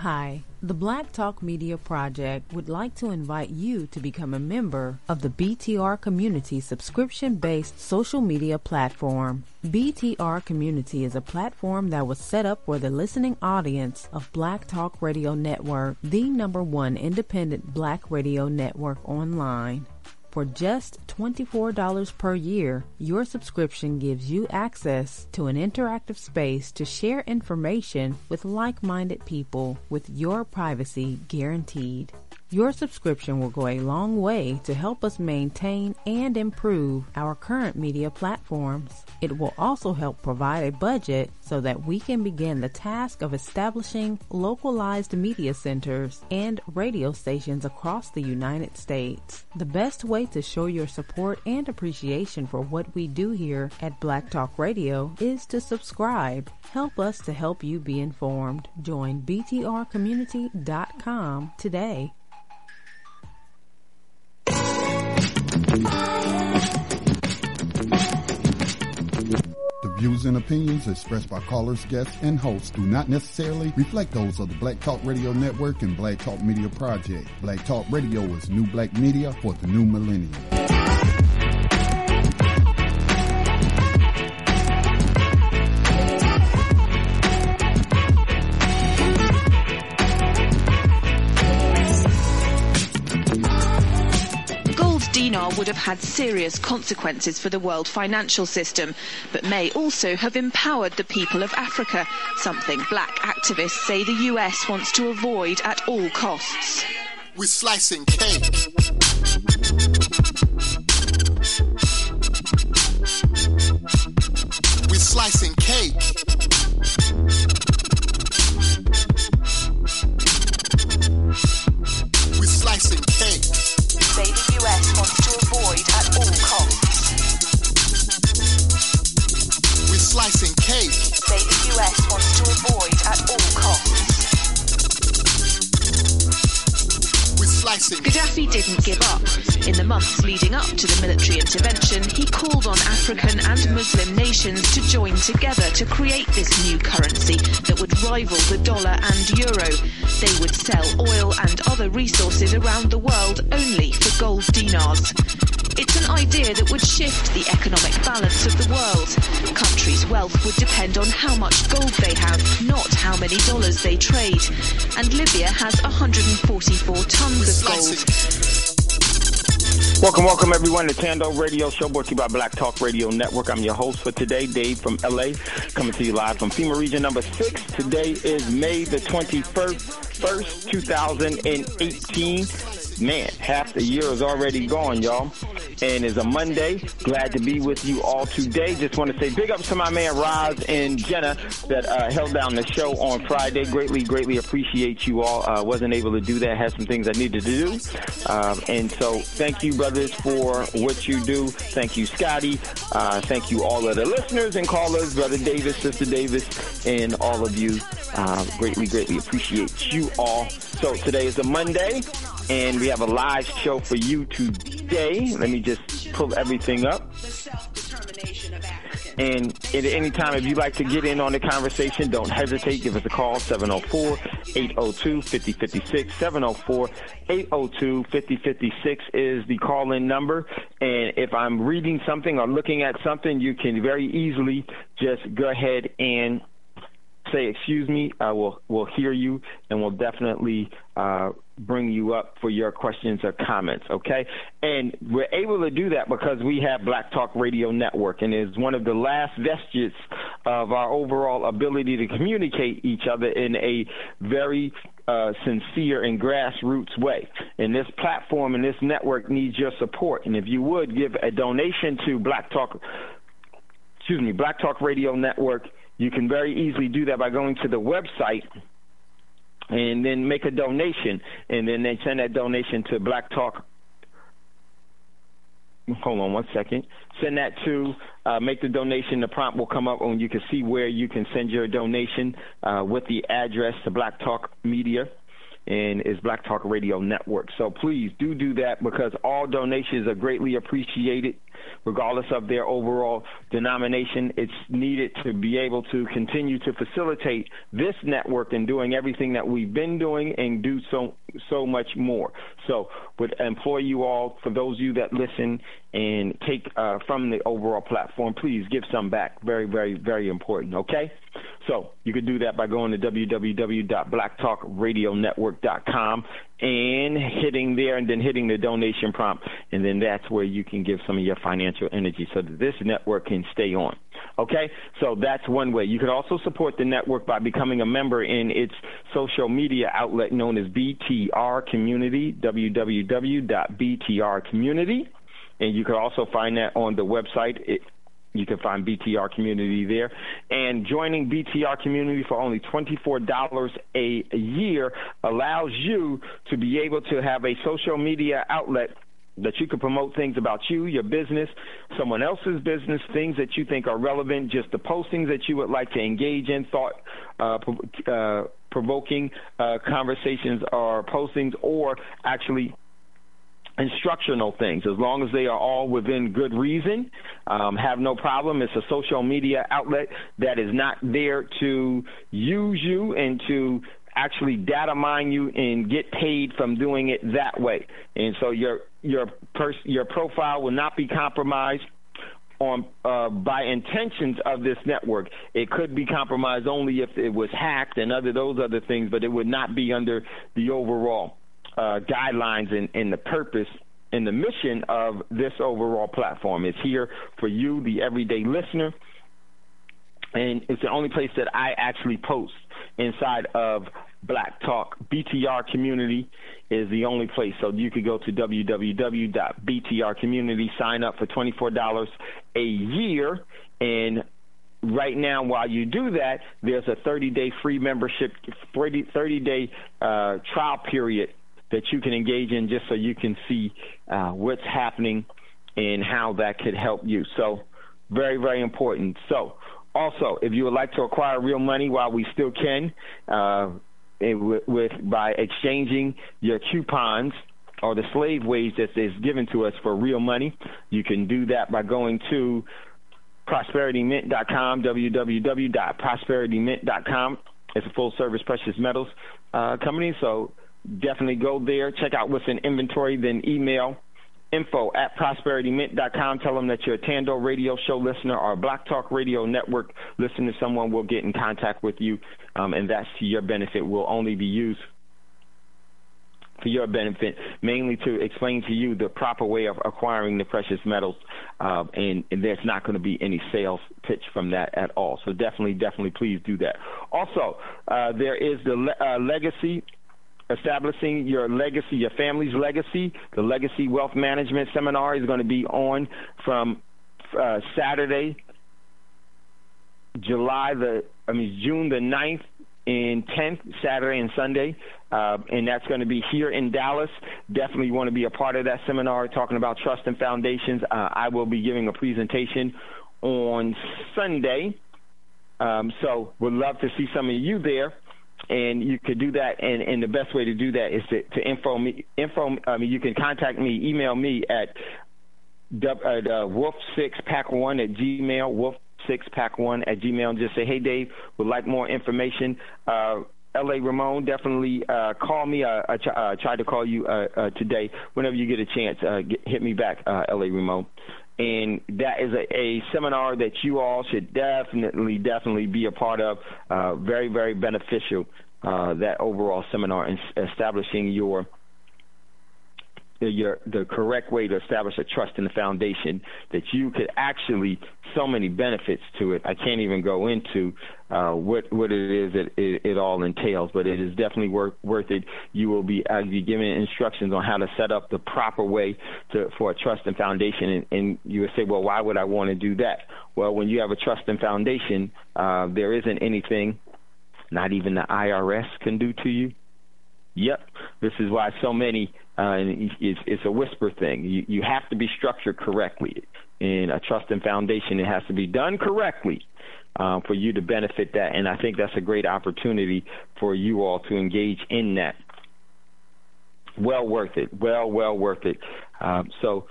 Hi, the Black Talk Media Project would like to invite you to become a member of the BTR Community subscription-based social media platform. BTR Community is a platform that was set up for the listening audience of Black Talk Radio Network, the #1 independent black radio network online. For just $24 per year, your subscription gives you access to an interactive space to share information with like-minded people with your privacy guaranteed. Your subscription will go a long way to help us maintain and improve our current media platforms. It will also help provide a budget so that we can begin the task of establishing localized media centers and radio stations across the United States. The best way to show your support and appreciation for what we do here at Black Talk Radio is to subscribe. Help us to help you be informed. Join btrcommunity.com today. The views and opinions expressed by callers, guests, and hosts do not necessarily reflect those of the Black Talk Radio Network and Black Talk Media Project. Black Talk Radio is new black media for the new millennium. Dinar would have had serious consequences for the world financial system, but may also have empowered the people of Africa, something black activists say the US wants to avoid at all costs. We're slicing cake. We're slicing cake. We're slicing cake. Say the US wants to avoid at all costs. We're slicing cake. Say the US wants to avoid at all costs. We're slicing. Gaddafi didn't give up. In the months leading up to the military intervention, he called on African and Muslim nations to join together to create this new currency that would rival the dollar and euro. They would sell oil and other resources around the world only for gold dinars. It's an idea that would shift the economic balance of the world. Countries' wealth would depend on how much gold they have, not how many dollars they trade. And Libya has 144 tons of gold. Welcome everyone to Thando Radio Show, brought to you by Black Talk Radio Network. I'm your host for today, Dave from LA, coming to you live from FEMA Region number 6. Today is May the 21st, 2018. Man, half the year is already gone, y'all. And it's a Monday. Glad to be with you all today. Just want to say big ups to my man Roz and Jenna that held down the show on Friday. Greatly appreciate you all. Wasn't able to do that. Had some things I needed to do. And so thank you, brothers, for what you do. Thank you, Scotty. Thank you, all of the listeners and callers, Brother Davis, Sister Davis, and all of you. Greatly appreciate you all. So today is a Monday, and we have a live show for you today. Let me just pull everything up. And at any time, if you'd like to get in on the conversation, don't hesitate. Give us a call, 704-802-5056. 704-802-5056 is the call-in number. And if I'm reading something or looking at something, you can very easily just go ahead and say, excuse me, we'll hear you, and we'll definitely bring you up for your questions or comments, okay? And we're able to do that because we have Black Talk Radio Network, and it's one of the last vestiges of our overall ability to communicate each other in a very sincere and grassroots way. And this platform and this network needs your support. And if you would give a donation to Black Talk Radio Network, you can very easily do that by going to the website and then make a donation, and then they send that donation to Black Talk. Hold on one second. Send that to, make the donation. The prompt will come up, and you can see where you can send your donation with the address to Black Talk Media, and it's Black Talk Radio Network. So please do that, because all donations are greatly appreciated. regardless of their overall denomination. It's needed to be able to continue to facilitate this network and doing everything that we've been doing and do so much more. So would implore you all, for those of you that listen and take from the overall platform, please give some back. Very, very, very important, okay? So you could do that by going to www.blacktalkradionetwork.com and hitting there and then hitting the donation prompt, and then that's where you can give some of your financial energy so that this network can stay on. Okay, so that's one way. You could also support the network by becoming a member in its social media outlet known as BTR Community, www.btrcommunity, and you could also find that on the website. You can find BTR Community there. And joining BTR Community for only $24 a year allows you to be able to have a social media outlet that you can promote things about you, your business, someone else's business, things that you think are relevant, just the postings that you would like to engage in, thought-provoking conversations or postings, or actually instructional things, as long as they are all within good reason. Have no problem. It's a social media outlet that is not there to use you and to actually data mine you and get paid from doing it that way. And so your profile will not be compromised on by intentions of this network. It could be compromised only if it was hacked and those other things, but it would not be under the overall guidelines and the purpose and the mission of this overall platform. It's here for you, the everyday listener, and it's the only place that I actually post inside of Black Talk. BTR Community is the only place. So you could go to www.btrcommunity, sign up for $24 a year, and right now, while you do that, there's a 30-day free membership, 30-day trial period that you can engage in just so you can see what's happening and how that could help you. So very, very important. So also, if you would like to acquire real money while we still can, by exchanging your coupons or the slave wage that is given to us for real money, you can do that by going to prosperitymint.com, www.prosperitymint.com. It's a full-service precious metals company, so definitely go there, check out what's in inventory, then email info@prosperitymint.com. Tell them that you're a Thando Radio Show listener or a Black Talk Radio Network listener. Someone will get in contact with you, and that's to your benefit. Will only be used for your benefit, mainly to explain to you the proper way of acquiring the precious metals, and there's not going to be any sales pitch from that at all. So definitely please do that. Also, there is the legacy, establishing your legacy, your family's legacy. The Legacy Wealth Management Seminar is going to be on from Saturday, June the 9th and 10th, Saturday and Sunday, and that's going to be here in Dallas. Definitely want to be a part of that seminar talking about trust and foundations. I will be giving a presentation on Sunday, so would love to see some of you there. And you could do that, and the best way to do that is to info me. You can contact me, email me at wolf6pack1 at gmail, wolf6pack1 at gmail, and just say, hey, Dave, would like more information. L.A. Ramon, definitely call me. I tried to call you today. Whenever you get a chance, hit me back, L.A. Ramon. And that is a seminar that you all should definitely be a part of. Very, very beneficial, that overall seminar, in establishing the correct way to establish a trust in the foundation that you could actually, so many benefits to it. I can't even go into what it is that it all entails, but it is definitely worth it. You will be given instructions on how to set up the proper way for a trust and foundation, and you would say, well, why would I want to do that? Well, when you have a trust and foundation, there isn't anything, not even the IRS can do to you. Yep, this is why so many, it's a whisper thing. You have to be structured correctly. In a trust and foundation, it has to be done correctly for you to benefit that. And I think that's a great opportunity for you all to engage in that. Well worth it. Well worth it. So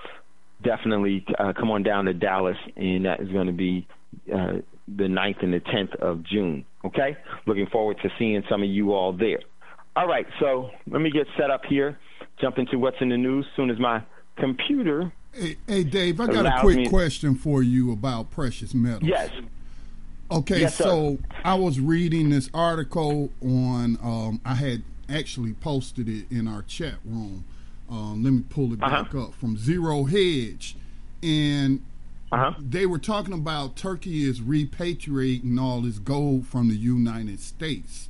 definitely come on down to Dallas, and that is going to be the 9th and the 10th of June. Okay? Looking forward to seeing some of you all there. All right, so let me get set up here, jump into what's in the news as soon as my computer. Hey Dave, I got a quick question for you about precious metals. Yes. Okay, yes, so I was reading this article on, I had actually posted it in our chat room. Let me pull it back up from Zero Hedge. And they were talking about Turkey is repatriating all this gold from the United States.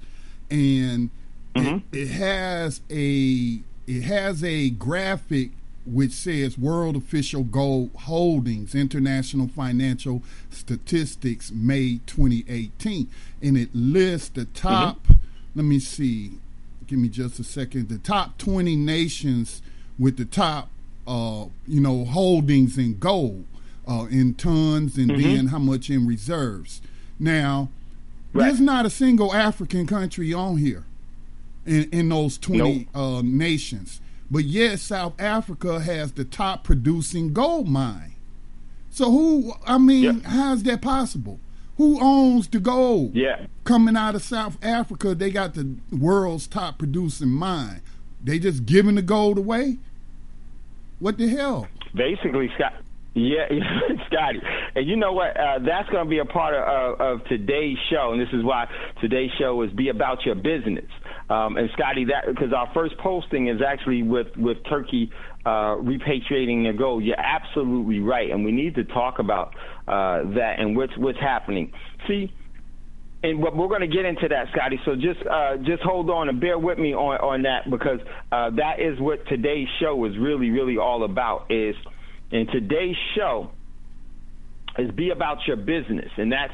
And it has a graphic which says World Official Gold Holdings, International Financial Statistics, May 2018. And it lists the top, let me see, give me just a second, the top 20 nations with the top, holdings in gold, in tons, and then how much in reserves. Now, there's not a single African country on here in those 20 nations. But yet South Africa has the top producing gold mine. So how is that possible? Who owns the gold? Coming out of South Africa, they got the world's top producing mine. They just giving the gold away? What the hell? Basically, Scott. Yeah, Scotty. And you know what? That's going to be a part of today's show, and this is why today's show is Be About Your Business. And Scotty, that because our first posting is actually with Turkey repatriating their gold. You're absolutely right, and we need to talk about that and what's happening. See, and we're going to get into that, Scotty. So just hold on and bear with me on that, because that is what today's show is really, really all about. And today's show is Be About Your Business, and that's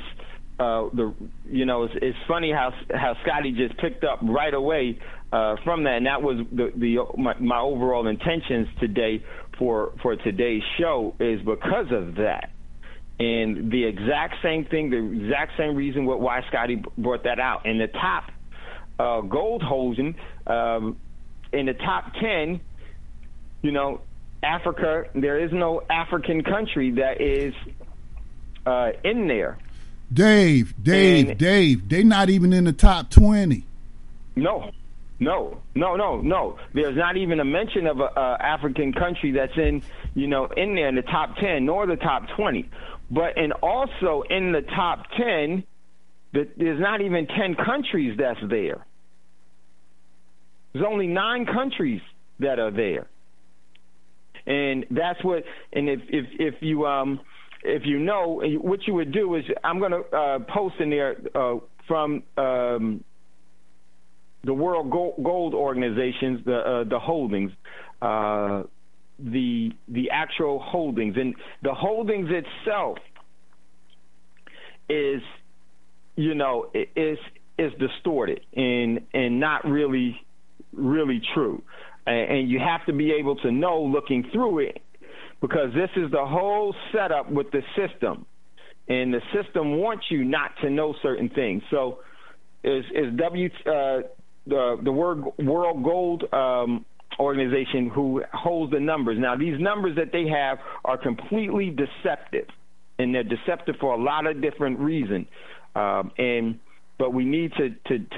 it's funny how Scotty just picked up right away from that, and that was my overall intentions today for today's show is because of that, and the exact same thing, the exact same reason why Scotty brought that out. And the top gold holding in the top 10, Africa, there is no African country that is in there. Dave, they're not even in the top 20. No. There's not even a mention of a African country that's in there in the top 10, nor the top 20. But also in the top 10, there's not even 10 countries that's there. There's only 9 countries that are there. And that's what, and if you what you would do is, I'm going to post in there from the World Gold Organizations, the holdings, the actual holdings, and the holdings itself is distorted and not really true. And you have to be able to know looking through it, because this is the whole setup with the system, and the system wants you not to know certain things. So, the World Gold Organization who holds the numbers. Now, these numbers that they have are completely deceptive, and they're deceptive for a lot of different reasons. But we need to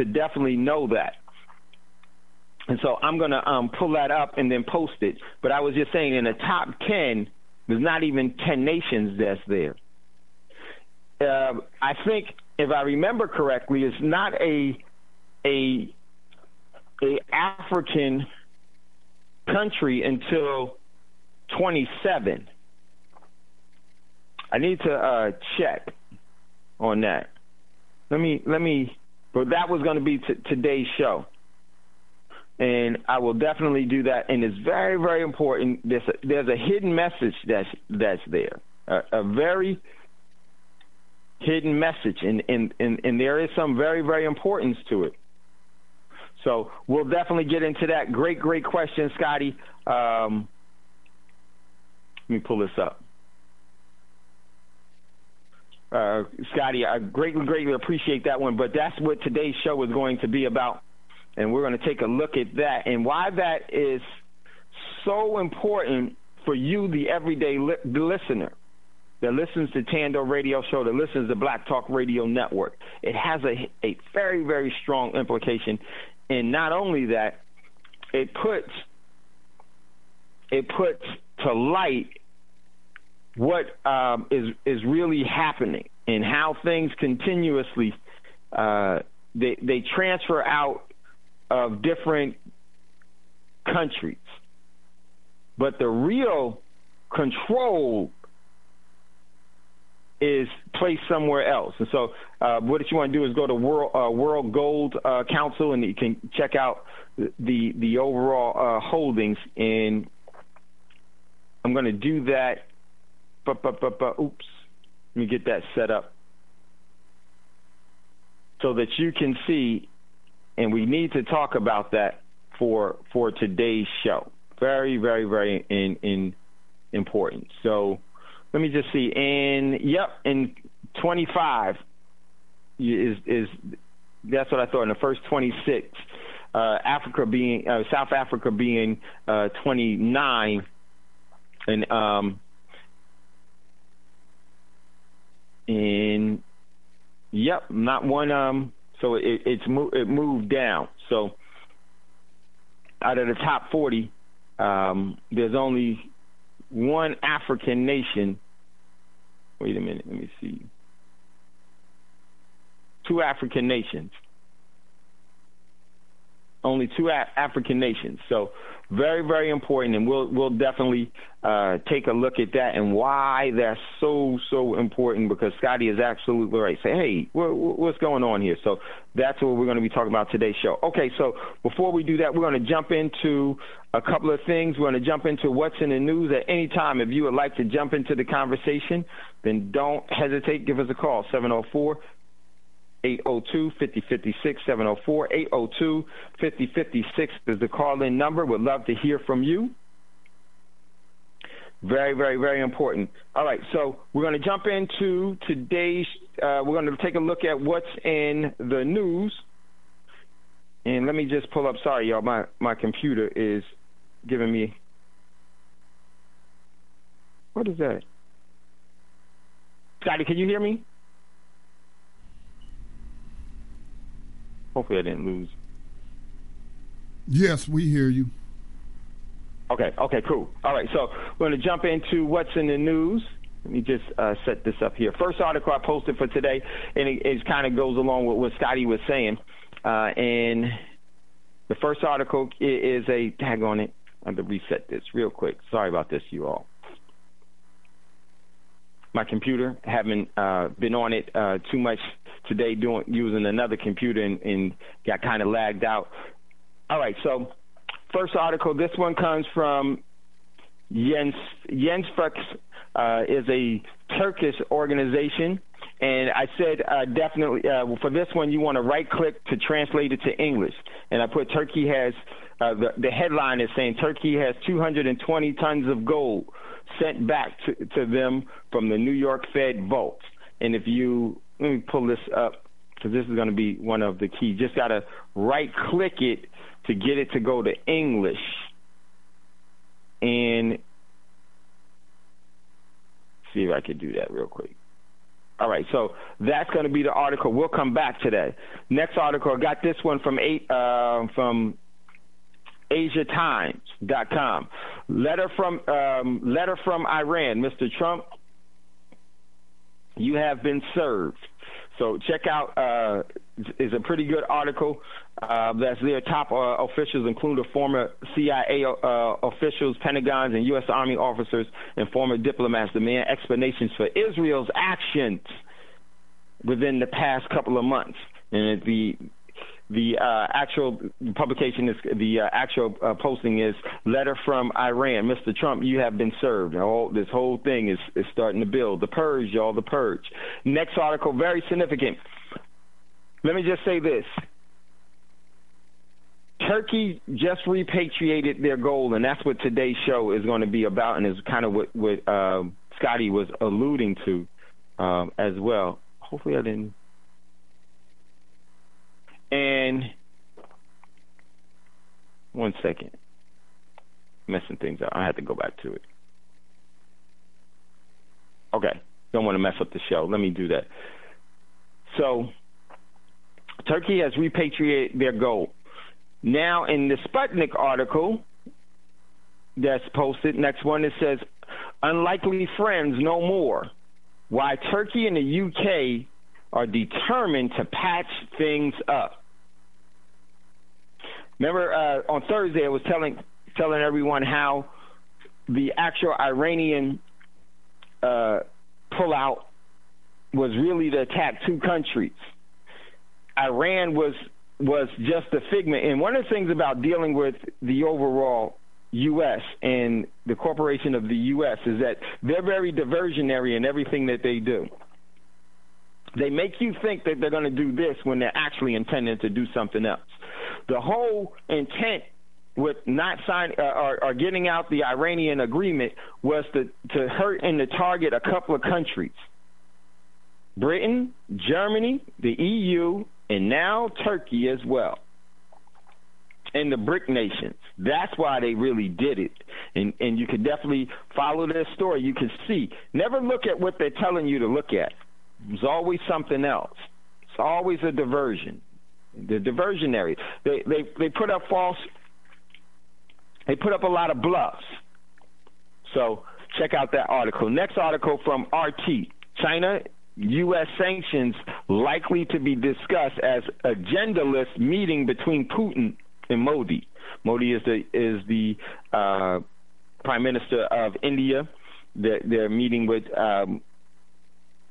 definitely know that. And so I'm going to pull that up and then post it. But I was just saying, in the top 10, there's not even 10 nations that's there. I think, if I remember correctly, it's not a African country until 27. I need to check on that. Let me. But that was going to be today's show. And I will definitely do that, and it's very, very important. There's a hidden message that's there, a very hidden message, and there is some very, very importance to it. So we'll definitely get into that. Great question, Scotty. Let me pull this up. Scotty, I greatly appreciate that one, but that's what today's show is going to be about. And we're going to take a look at that and why that is so important for you, the everyday listener that listens to Thando Radio Show, that listens to Black Talk Radio Network. It has a very, very strong implication. And not only that, it puts to light what is really happening and how things continuously they transfer out of different countries, but the real control is placed somewhere else. And so what you want to do is go to World Gold Council, and you can check out the overall holdings. And I'm going to do that. Oops. Let me get that set up so that you can see, and we need to talk about that for today's show. Very, very, very important. So let me just see. In 25 is that's what I thought. In the first 26, South Africa being 29, and not one. So it moved down. So out of the top 40, there's only one African nation. Wait a minute, let me see. 2 African nations. Only 2 African nations. So very, very important, and we'll definitely take a look at that and why that's so important, because Scotty is absolutely right. Say, hey, what's going on here? So that's what we're going to be talking about today's show. Okay, so before we do that, we're going to jump into a couple of things. We're going to jump into what's in the news at any time. If you would like to jump into the conversation, then don't hesitate. Give us a call, 704-802-5056, 704-802-5056 is the call-in number. We'd love to hear from you. Very, very, very important. All right, so we're going to jump into today's, we're going to take a look at what's in the news. And let me just pull up, sorry, y'all, my computer is giving me, what is that? Scotty, can you hear me? Hopefully I didn't lose. Yes, we hear you. Okay, cool. All right, so we're going to jump into what's in the news. Let me just set this up here. First article I posted for today, and it kind of goes along with what Scotty was saying. And the first article is a tag on it. I have to reset this real quick. Sorry about this, you all. My computer, haven't been on it too much today, using another computer, and got kind of lagged out. All right, so first article, this one comes from Jens Fuchs, is a Turkish organization. And I said definitely for this one, you want to right-click to translate it to English. And I put Turkey has, the headline is saying Turkey has 220 tons of gold sent back to them from the New York Fed vaults. And if you, let me pull this up, because this is going to be one of the key. Just got to right-click it to get it to go to English. And see if I can do that real quick. All right, so that's going to be the article. We'll come back to that. Next article, I got this one from AsiaTimes.com. Letter from Iran. Mr. Trump, you have been served. So check out, is a pretty good article that's there. Top officials include former CIA officials, Pentagons, and U.S. Army officers and former diplomats demand explanations for Israel's actions within the past couple of months. And the actual publication is, the actual posting is letter from Iran. Mr. Trump, you have been served. This whole thing is starting to build. The purge, y'all, the purge. Next article, very significant. Let me just say this. Turkey just repatriated their gold, and that's what today's show is going to be about, and is kind of what Scotty was alluding to as well. Hopefully I didn't. And one second, messing things up. I had to go back to it. Okay, don't want to mess up the show. Let me do that. So Turkey has repatriated their gold. Now, in the Sputnik article that's posted, next one, it says, unlikely friends no more. Why Turkey and the UK are determined to patch things up. Remember, on Thursday, I was telling everyone how the actual Iranian pullout was really to attack two countries. Iran was just a figment. And one of the things about dealing with the overall U.S. and the corporation of the U.S. is that they're very diversionary in everything that they do. They make you think that they're going to do this when they're actually intending to do something else. The whole intent with not signing or getting out the Iranian agreement was to hurt and to target a couple of countries. Britain, Germany, the EU, and now Turkey as well. And the BRIC nations. That's why they really did it. And you can definitely follow their story. You can see. Never look at what they're telling you to look at. There's always something else. It's always a diversion. The diversionary. They put up a lot of bluffs. So check out that article. Next article from RT. China, U.S. sanctions likely to be discussed as agendaless meeting between Putin and Modi. Modi is the Prime Minister of India. They're meeting with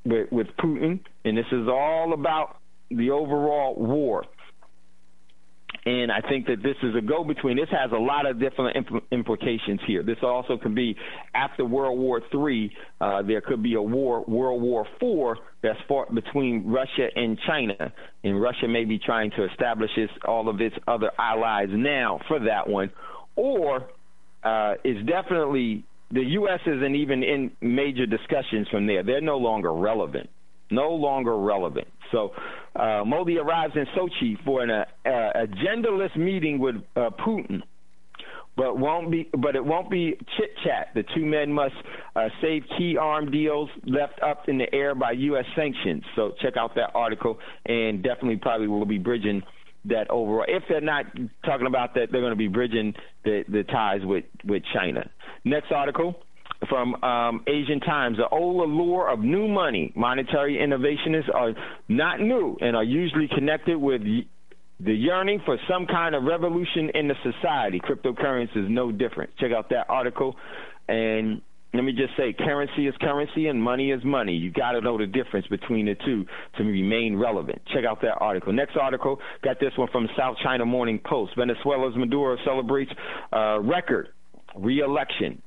Putin, and this is all about the overall war. And I think that this is a go-between. This has a lot of different implications here. This also could be after World War III, there could be a war, World War IV, that's fought between Russia and China. And Russia may be trying to establish all of its other allies now for that one. Or it's definitely the U.S. isn't even in major discussions from there. They're no longer relevant. No longer relevant. So Modi arrives in Sochi for an agendaless meeting with Putin, but it won't be chit chat. The two men must save key arm deals left up in the air by U.S. sanctions. So check out that article, and definitely probably will be bridging that overall. If they're not talking about that, they're going to be bridging the ties with China. Next article from Asian Times. The old allure of new money. Monetary innovationists are not new and are usually connected with the yearning for some kind of revolution in the society. Cryptocurrency is no different. Check out that article. And let me just say, currency is currency and money is money. You got to know the difference between the two to remain relevant. Check out that article. Next article, got this one from South China Morning Post. Venezuela's Maduro celebrates record re-election.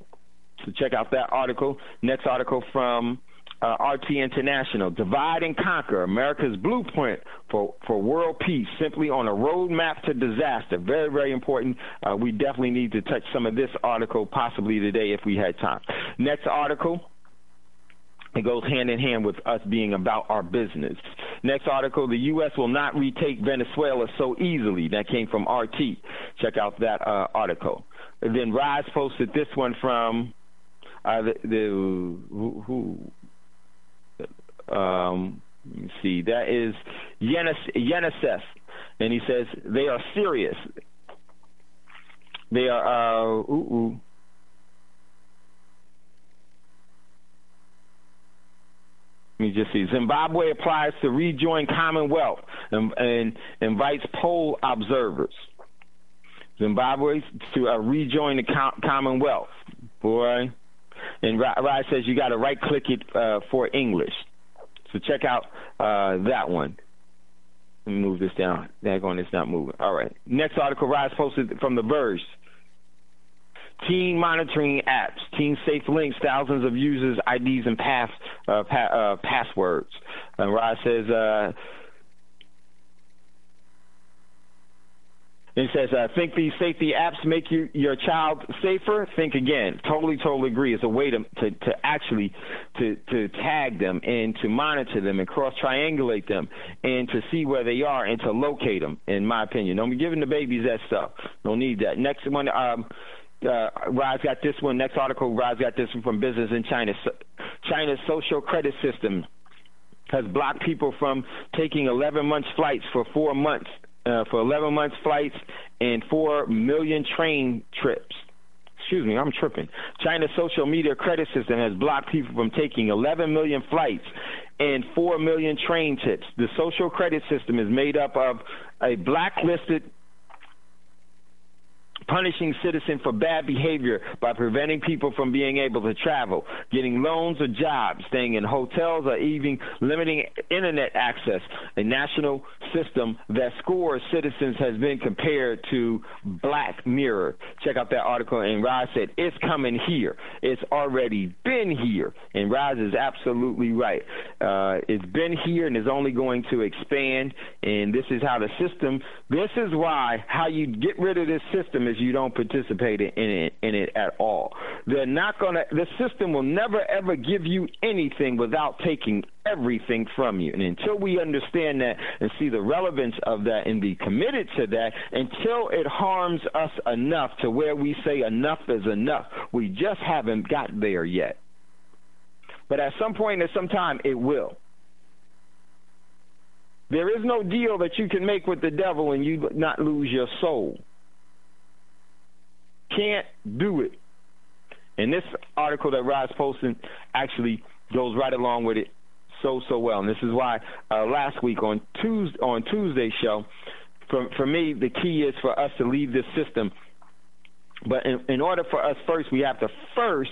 So check out that article. Next article from RT International. Divide and conquer, America's blueprint for world peace, simply on a roadmap to disaster. Very, very important. We definitely need to touch some of this article possibly today if we had time. Next article. It goes hand in hand with us being about our business. Next article, the U.S. will not retake Venezuela so easily. That came from RT. Check out that article. And then Rise posted this one from let me see, that is Yenisef, and he says they are serious. They are Let me just see. Zimbabwe applies to rejoin Commonwealth and invites poll observers. Zimbabwe to rejoin the Commonwealth. Boy. And Rod says you got to right-click it for English. So check out that one. Let me move this down. It's not moving. All right. Next article, Rod posted from The Verge. Teen monitoring apps. Teen safe links. Thousands of users' IDs and passwords. And Rod says... It says, think these safety apps make your child safer? Think again. Totally agree. It's a way to actually tag them and to monitor them and cross-triangulate them and to see where they are and to locate them, in my opinion. Don't be giving the babies that stuff. Don't need that. Next one, Rod's got this one. Next article, Rod's got this one from Business in China. China's social credit system has blocked people from taking 11 months flights for 4 months, for 11 months flights and 4 million train trips. Excuse me, I'm tripping. China's social media credit system has blocked people from taking 11 million flights and 4 million train trips. The social credit system is made up of a blacklisted punishing citizens for bad behavior by preventing people from being able to travel, getting loans or jobs, staying in hotels, or even limiting internet access. A national system that scores citizens has been compared to Black Mirror. Check out that article, and Roz said, it's coming here. It's already been here. And Roz is absolutely right. It's been here and is only going to expand, and this is how the system, this is why how you get rid of this system is you don't participate in it at all. They're not going to, the system will never ever give you anything without taking everything from you. And until we understand that and see the relevance of that and be committed to that, until it harms us enough to where we say enough is enough, we just haven't got there yet. But at some point, at some time, it will. There is no deal that you can make with the devil and you not lose your soul. Can't do it. And this article that Rod's posting actually goes right along with it so well. And this is why last week on Tuesday's show, for me, the key is for us to leave this system. But in order for us first, we have to first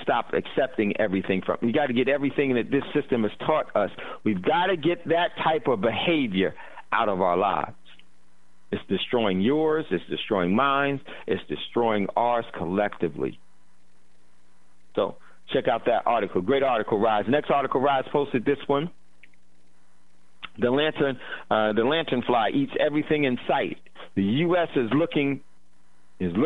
stop accepting everything from. We got to get everything that this system has taught us. We've got to get that type of behavior out of our lives. It's destroying yours. It's destroying mine. It's destroying ours collectively. So check out that article. Great article, Rise. Next article, Rise posted this one. The lanternfly eats everything in sight. The U.S. is looking delicious.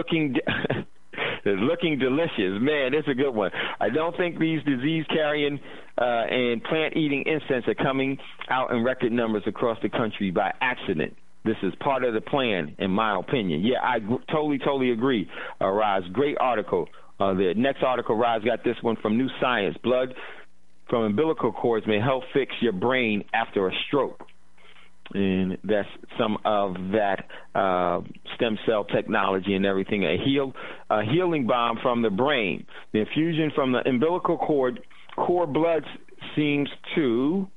Man, it's a good one. I don't think these disease-carrying and plant-eating insects are coming out in record numbers across the country by accident. This is part of the plan, in my opinion. Yeah, I totally agree, Roz. Great article. The next article, Roz, got this one from New Science. Blood from umbilical cords may help fix your brain after a stroke. And that's some of that stem cell technology and everything. A healing balm from the brain. The infusion from the umbilical cord blood seems to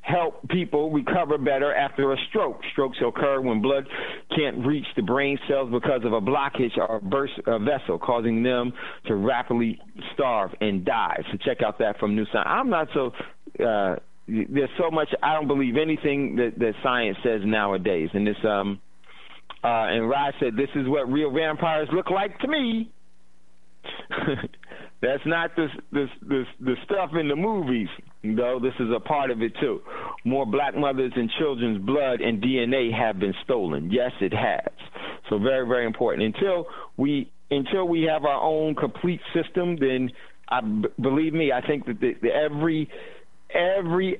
help people recover better after a stroke. Strokes occur when blood can't reach the brain cells because of a blockage or burst a vessel, causing them to rapidly starve and die. So check out that from New Science. I'm not so there's so much, I don't believe anything that science says nowadays. And this and Rod said, this is what real vampires look like to me. That's not the stuff in the movies, though. This is a part of it, too. More black mothers and children's blood and DNA have been stolen. Yes, it has. So very, very important. Until we have our own complete system, then believe me, I think that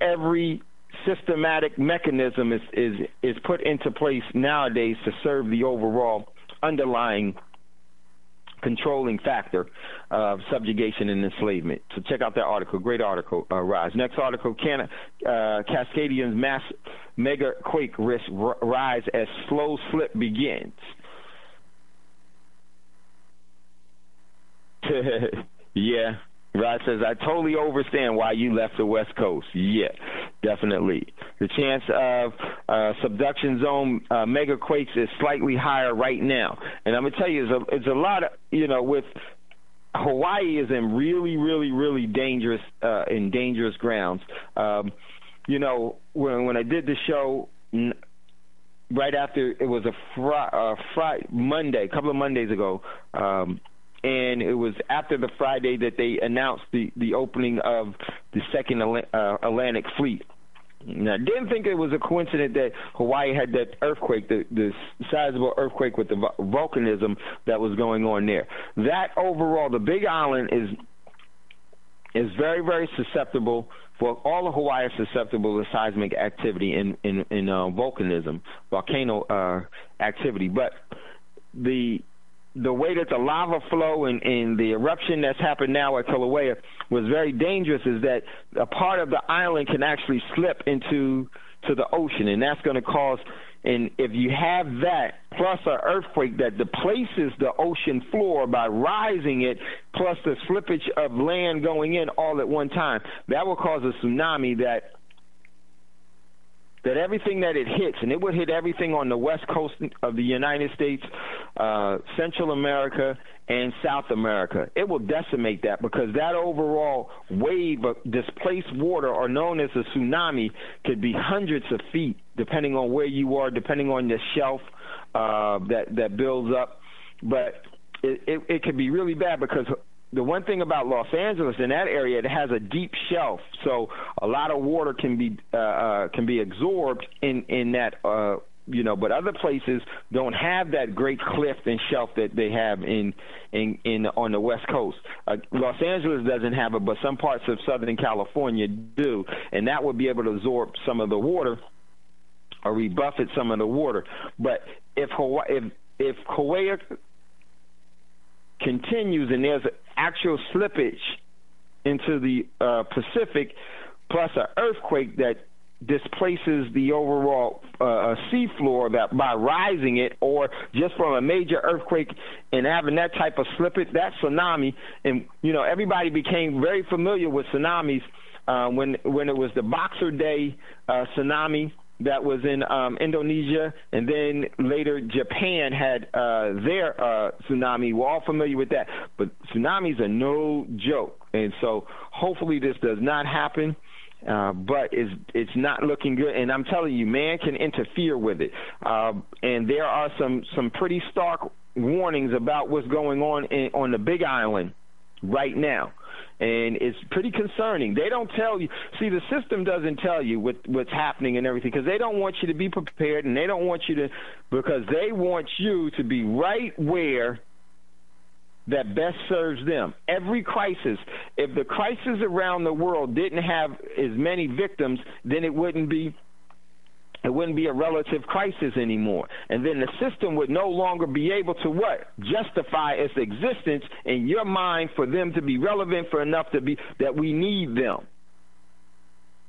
every systematic mechanism is put into place nowadays to serve the overall underlying controlling factor of subjugation and enslavement. So check out that article. Great article, Rise. Next article, Cascadian's mass mega quake risk rise as slow slip begins. Yeah. Rod says, I totally understand why you left the West Coast. Yeah, definitely. The chance of subduction zone mega quakes is slightly higher right now. And I'm going to tell you, it's a lot of, with Hawaii is in really, really, really dangerous grounds. When I did the show right after, it was a Monday, a couple of Mondays ago, and it was after the Friday that they announced the opening of the second Atlantic Fleet. Now, I didn't think it was a coincidence that Hawaii had that earthquake, the sizable earthquake with the volcanism that was going on there. That overall, the Big Island is very, very susceptible. Well, all of Hawaii is susceptible to seismic activity in volcanism, volcano activity. But the way that the lava flow and the eruption that's happened now at Kilauea was very dangerous is that a part of the island can actually slip into the ocean, and that's going to cause, and if you have that plus an earthquake that displaces the ocean floor by rising it, plus the slippage of land going in all at one time, that will cause a tsunami that everything that it hits, and it would hit everything on the west coast of the United States, Central America, and South America. It will decimate that, because that overall wave of displaced water, or known as a tsunami, could be hundreds of feet, depending on where you are, depending on the shelf that builds up. But it could be really bad, because the one thing about Los Angeles, in that area, it has a deep shelf, so a lot of water can be absorbed in that, but other places don't have that great cliff and shelf that they have on the West Coast. Los Angeles doesn't have it, but some parts of Southern California do, and that would be able to absorb some of the water or rebuff it some of the water. But if Kauai continues and there's actual slippage into the Pacific, plus an earthquake that displaces the overall seafloor that by rising it, or just from a major earthquake and having that type of slippage, that tsunami, and everybody became very familiar with tsunamis when it was the Boxer Day tsunami that was in Indonesia, and then later Japan had their tsunami. We're all familiar with that. But tsunamis are no joke. And so hopefully this does not happen, but it's not looking good. And I'm telling you, man can interfere with it. And there are some pretty stark warnings about what's going on the Big Island right now. And it's pretty concerning. They don't tell you. See, the system doesn't tell you what's happening and everything, because they don't want you to be prepared, and they don't want you to, because they want you to be right where that best serves them. Every crisis, if the crisis around the world didn't have as many victims, then it wouldn't be a relative crisis anymore. And then the system would no longer be able to justify its existence in your mind for them to be relevant for enough to be that we need them,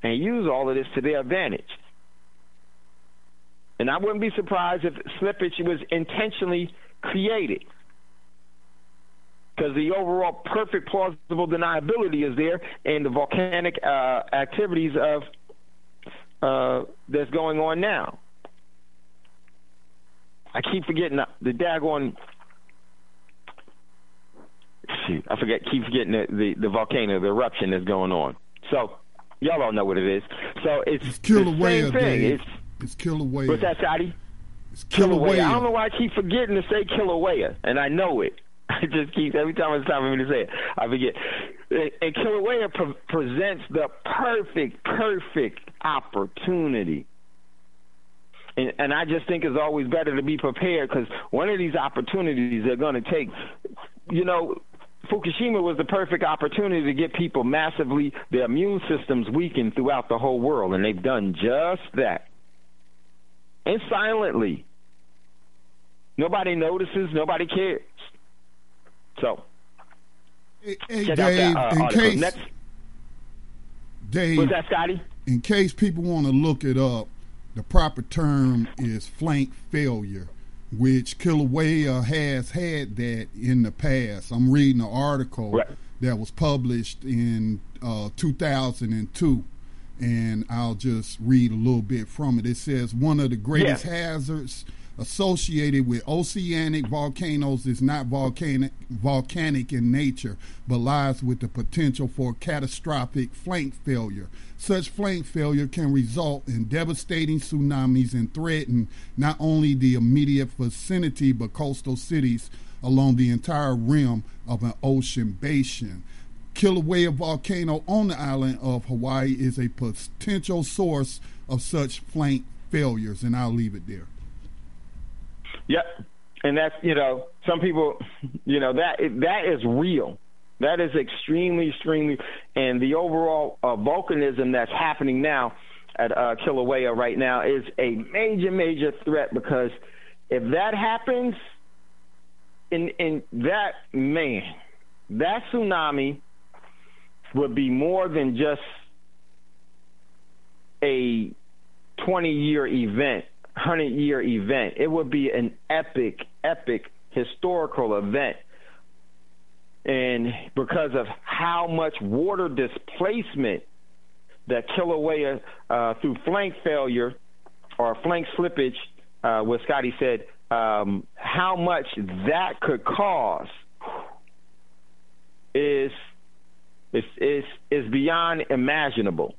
and use all of this to their advantage. And I wouldn't be surprised if slippage was intentionally created, because the overall perfect plausible deniability is there, and the volcanic activities of that's going on now. I keep forgetting the daggone. Shoot, keep forgetting the volcano, the eruption that's going on. So y'all don't know what it is. So it's Kilauea, the same thing. It's Kilauea. What's that, Scotty? It's Kilauea. I don't know why I keep forgetting to say Kilauea, and I know it. I just keep, every time it's time for me to say it, I forget. And Kilauea presents the perfect opportunity. And I just think it's always better to be prepared, because one of these opportunities they're going to take, Fukushima was the perfect opportunity to get people massively, their immune systems weakened throughout the whole world, and they've done just that. And silently. Nobody notices, nobody cares. So, hey check Dave, out that article. Dave, what's that, Scotty? In case people want to look it up, the proper term is flank failure, which Kilauea has had that in the past. I'm reading an article that was published in 2002, and I'll just read a little bit from it. It says, one of the greatest hazards associated with oceanic volcanoes is not volcanic in nature, but lies with the potential for catastrophic flank failure. Such flank failure can result in devastating tsunamis and threaten not only the immediate vicinity but coastal cities along the entire rim of an ocean basin. Kilauea volcano on the island of Hawaii is a potential source of such flank failures, and I'll leave it there. Yep. And that's, some people, that is real. That is extremely, and the overall volcanism that's happening now at Kilauea right now is a major threat, because if that happens, in that, man, that tsunami would be more than just a 20-year event, 100-year event. It would be an epic historical event. And because of how much water displacement that Kilauea through flank failure or flank slippage, what Scotty said, how much that could cause is beyond imaginable.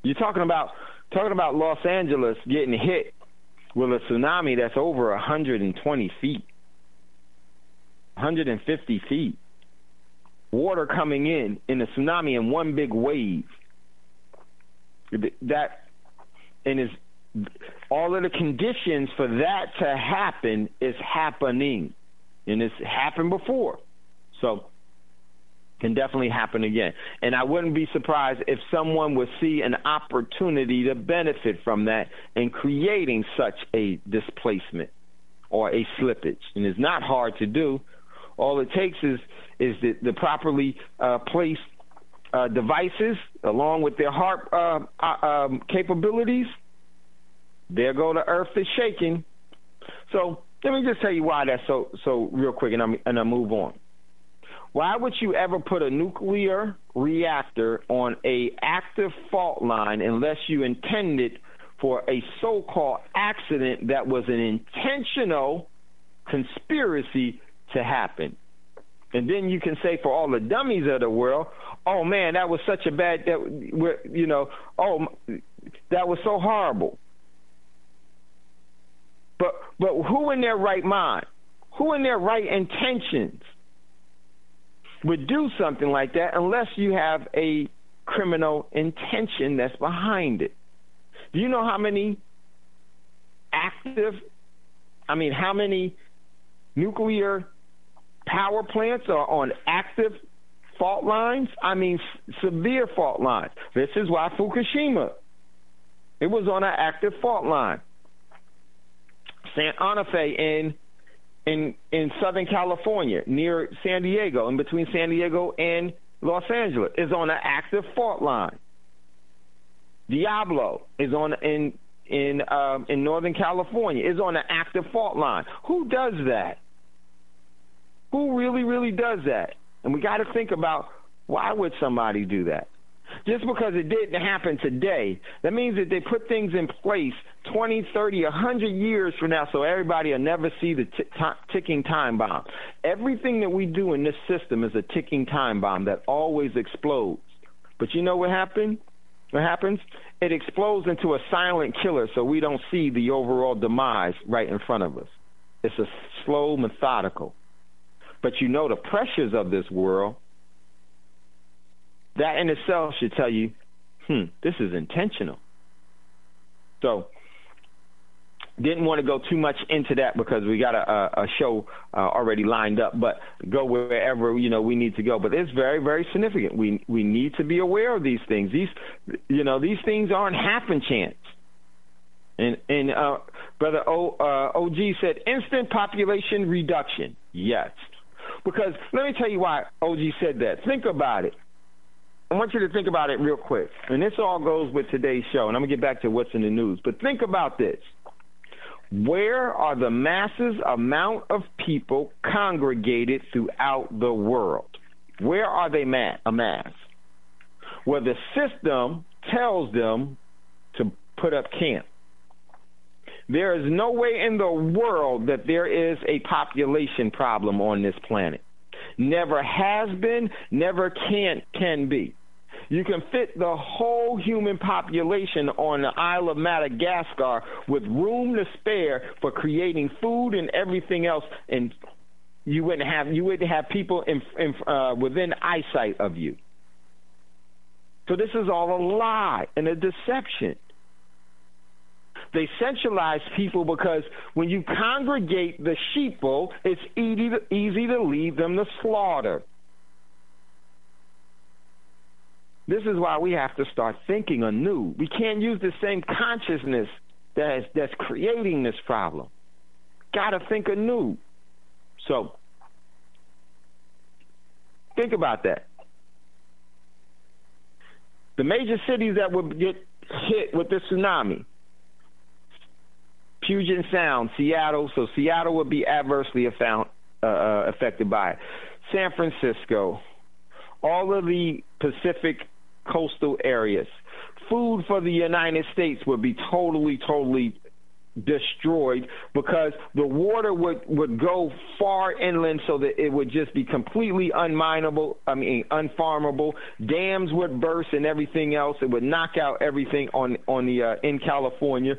You're talking about Los Angeles getting hit with a tsunami that's over 120 feet, 150 feet. Water coming in a tsunami in one big wave. That, and is all of the conditions for that to happen is happening, and it's happened before, so can definitely happen again. And I wouldn't be surprised if someone would see an opportunity to benefit from that in creating such a displacement or a slippage. And it's not hard to do. All it takes is the properly placed devices along with their heart capabilities. There go the earth is shaking. So let me just tell you why that's so real quick, and I move on. Why would you ever put a nuclear reactor on a active fault line unless you intended for a so-called accident that was an intentional conspiracy to happen? And then you can say for all the dummies of the world, oh man, that was such a bad, that was so horrible. But who in their right mind, who in their right intentions would do something like that unless you have a criminal intention that's behind it? Do you know how many nuclear power plants are on active fault lines? I mean, severe fault lines. This is why Fukushima, it was on an active fault line. San Onofre in Southern California, near San Diego, in between San Diego and Los Angeles, is on an active fault line. Diablo is in Northern California, is on an active fault line. Who does that? Who really, really does that? And we got to think about, why would somebody do that? Just because it didn't happen today, that means that they put things in place 20, 30, 100 years from now so everybody will never see the ticking time bomb. Everything that we do in this system is a ticking time bomb that always explodes. But you know what happens? It explodes into a silent killer so we don't see the overall demise right in front of us. It's a slow, methodical. But you know the pressures of this world, that in itself should tell you, this is intentional. So, didn't want to go too much into that because we got a show already lined up, but go wherever we need to go. But it's very, very significant. We need to be aware of these things. These things aren't happen chance. And Brother OG said instant population reduction. Yes. Because let me tell you why OG said that. Think about it. I want you to think about it real quick. And this all goes with today's show, and I'm going to get back to what's in the news. But think about this. Where are the masses amount of people congregated throughout the world? Where are they amassed? Well, the system tells them to put up camp. There is no way in the world that there is a population problem on this planet. Never has been, never can be. You can fit the whole human population on the Isle of Madagascar with room to spare for creating food and everything else, and you wouldn't have people within eyesight of you. So this is all a lie and a deception. They centralize people because when you congregate the sheeple, it's easy to lead them to slaughter. This is why we have to start thinking anew. We can't use the same consciousness that's creating this problem. Got to think anew. So Think about that. The major cities that would get hit with the tsunami: Puget Sound, Seattle. So Seattle would be adversely affected by it. San Francisco, all of the Pacific coastal areas. Food for the United States would be totally destroyed because the water would go far inland, so that it would just be completely unfarmable. Dams would burst and everything else. It would knock out everything on the in California.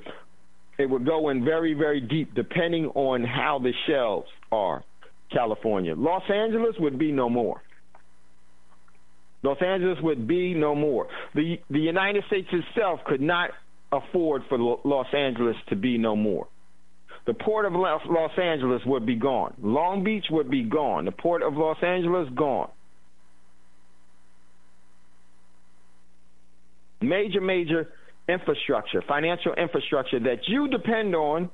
It would go in very, very deep, depending on how the shelves are. California. Los Angeles would be no more. Los Angeles would be no more. The United States itself could not afford for Los Angeles to be no more. The port of Los Angeles would be gone. Long Beach would be gone. The port of Los Angeles, gone. Major infrastructure, financial infrastructure that you depend on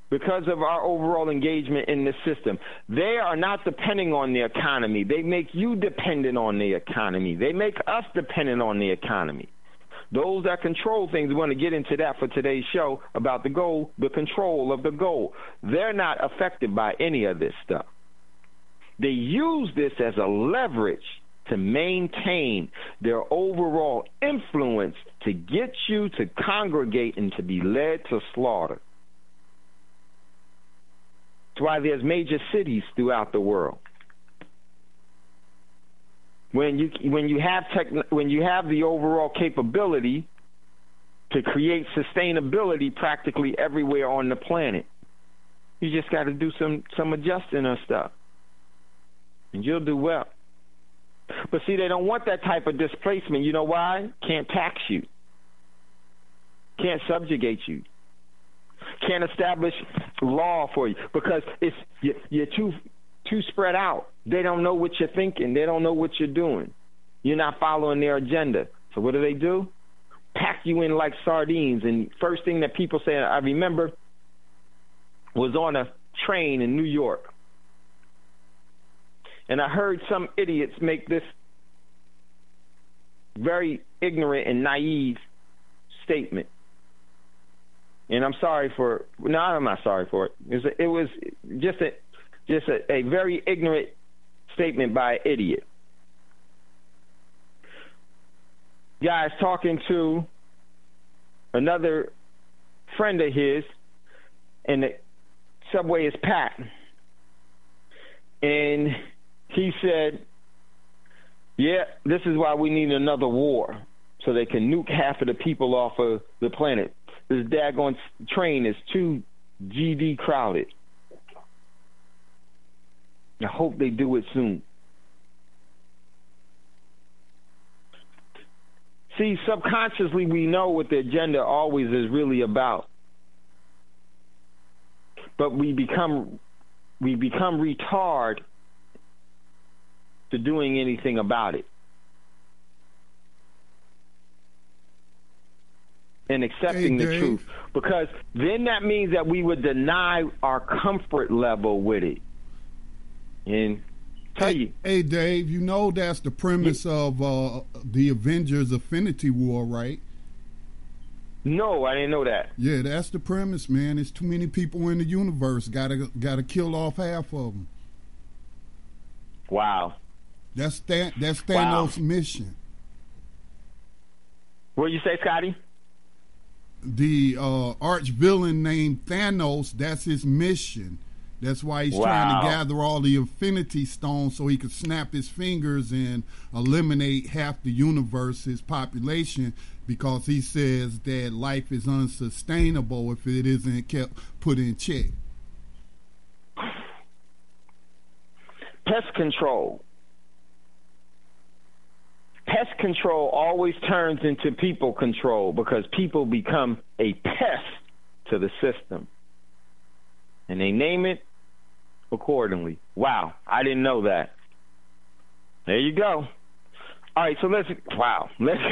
because of our overall engagement in this system. They are not depending on the economy. They make you dependent on the economy. They make us dependent on the economy. Those that control things, we want to get into that for today's show about the gold, the control of the gold. They're not affected by any of this stuff. They use this as a leverage to maintain their overall influence to get you to congregate and to be led to slaughter. That's why there's major cities throughout the world. When you have the overall capability to create sustainability practically everywhere on the planet, you just got to do some adjusting of stuff, and you'll do well. But see, they don't want that type of displacement. You know why? Can't tax you. Can't subjugate you. Can't establish law for you because you're too spread out. They don't know what you're thinking. They don't know what you're doing. You're not following their agenda. So what do? Pack you in like sardines. And first thing that people say, I remember, was on a train in New York. And I heard some idiots make this very ignorant and naive statement. And I'm sorry for – no, I'm not sorry for it. It was just a very ignorant statement by an idiot. Guy's talking to another friend of his, and the subway is packed. And he said, yeah, this is why we need another war, so they can nuke half of the people off of the planet. This daggone train is too GD crowded. I hope they do it soon. See, subconsciously we know what the agenda always is really about. But we become retard to doing anything about it. And accepting the truth. Because then that means that we would deny our comfort level with it. And tell you. Hey, Dave, you know that's the premise of the Avengers Affinity War, right? No, I didn't know that. Yeah, that's the premise, man. There's too many people in the universe. Gotta kill off half of them. Wow. That's Thanos' mission. What did you say, Scotty? The arch villain named Thanos, that's his mission. That's why he's trying to gather all the Infinity Stones so he could snap his fingers and eliminate half the universe's population, because he says that life is unsustainable if it isn't kept put in check. Pest control. Pest control always turns into people control because people become a pest to the system. And they name it accordingly. Wow, I didn't know that. There you go. All right, so let's get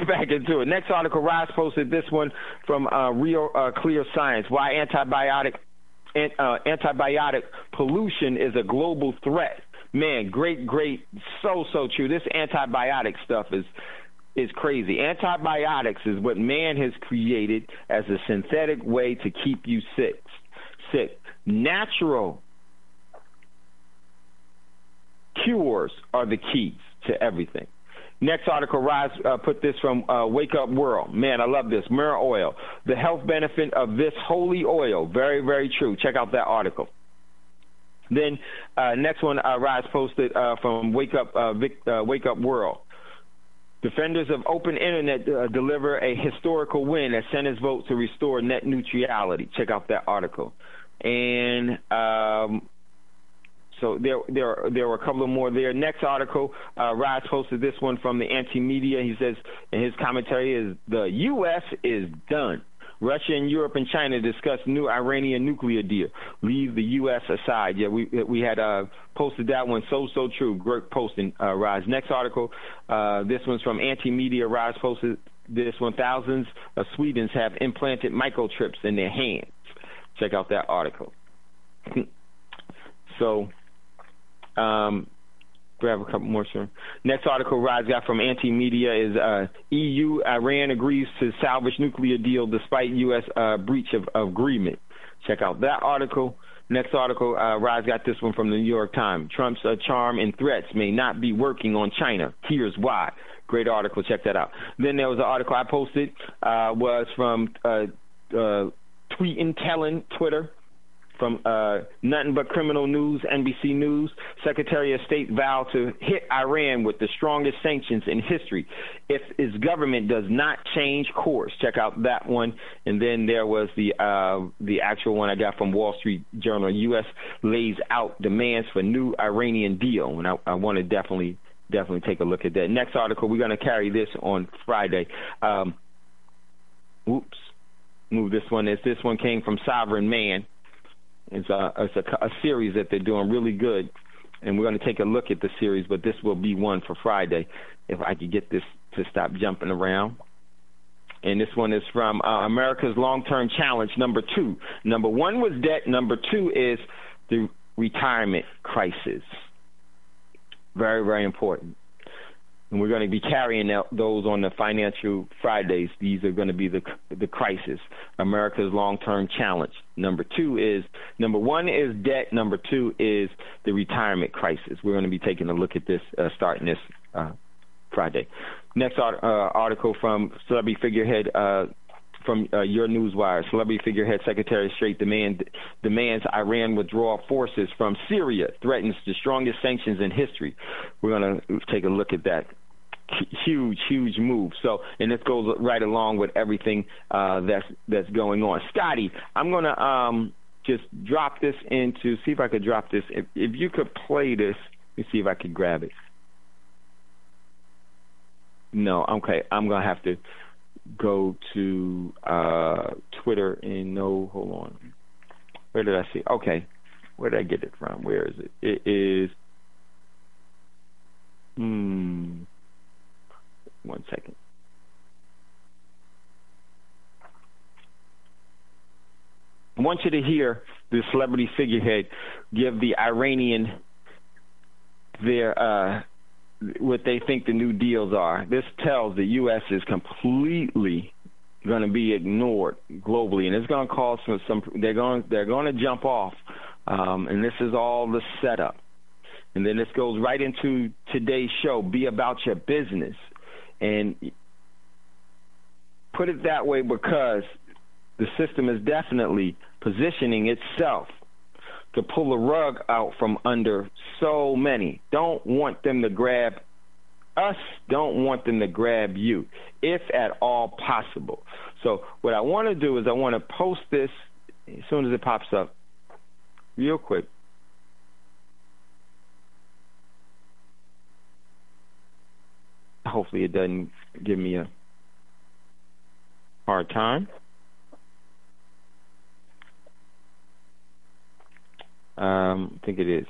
back into it. Next article, Ross posted this one from Real Clear Science. Why antibiotic pollution is a global threat Man, great, so true. This antibiotic stuff is crazy. Antibiotics is what man has created as a synthetic way to keep you sick. Natural cures are the keys to everything. Next article, Rise put this from Wake Up World. Man, I love this. Myrrh oil, the health benefit of this holy oil. Very, very true. Check out that article. Then next one, Rise posted from Wake Up World. Defenders of open internet deliver a historical win as Senate's vote to restore net neutrality. Check out that article. And so there were a couple of more there. Next article, Rise posted this one from the anti-media. He says in his commentary is the U.S. is done. Russia and Europe and China discuss new Iranian nuclear deal. Leave the U.S. aside. Yeah, we had posted that one. So true. Great posting, Rise. Next article, this one's from anti-media. Rise posted this one. Thousands of Swedes have implanted microchips in their hands. Check out that article. So, grab a couple more, sir. Next article Rise got from anti-media is EU, Iran agrees to salvage nuclear deal despite U.S. Breach of agreement. Check out that article. Next article, Rise got this one from the New York Times. Trump's charm and threats may not be working on China. Here's why. Great article. Check that out. Then there was an article I posted, was from Tweet and Telling Twitter. From Nothing But Criminal News, NBC News, Secretary of State vowed to hit Iran with the strongest sanctions in history if its government does not change course. Check out that one. And then there was the actual one I got from Wall Street Journal. U.S. lays out demands for new Iranian deal. And I want to definitely take a look at that. Next article, we're going to carry this on Friday. Move this one. This one came from Sovereign Man. It's a series that they're doing really good, and we're going to take a look at the series, but this will be one for Friday, if I could get this to stop jumping around. And this one is from America's Long-Term Challenge, number 2. Number 1 was debt. Number 2 is the retirement crisis. Very, very important. And we're going to be carrying out those on the Financial Fridays. These are going to be the crisis, America's long-term challenge. Number 1 is debt. Number 2 is the retirement crisis. We're going to be taking a look at this starting this Friday. Next article from celebrity figurehead from your Newswire. Celebrity figurehead Secretary of State demands Iran withdraw forces from Syria, threatens the strongest sanctions in history. We're going to take a look at that. Huge move. So, and this goes right along with everything that's going on. Scotty, I'm going to just drop this into, see if I could drop this. If you could play this, let me see if I could grab it. No, okay. I'm going to have to go to Twitter and hold on. Where did I see? Okay. Where did I get it from? Where is it? It is, 1 second. I want you to hear the celebrity figurehead give the Iranian their what they think the new deals are. This tells the U.S. is completely going to be ignored globally, and it's going to cause some. They're going to jump off, and this is all the setup. And then this goes right into today's show. Be about your business. And put it that way because the system is definitely positioning itself to pull the rug out from under so many. Don't want them to grab us, don't want them to grab you, if at all possible. So what I want to do is I want to post this as soon as it pops up real quick. Hopefully it doesn't give me a hard time. I think it is.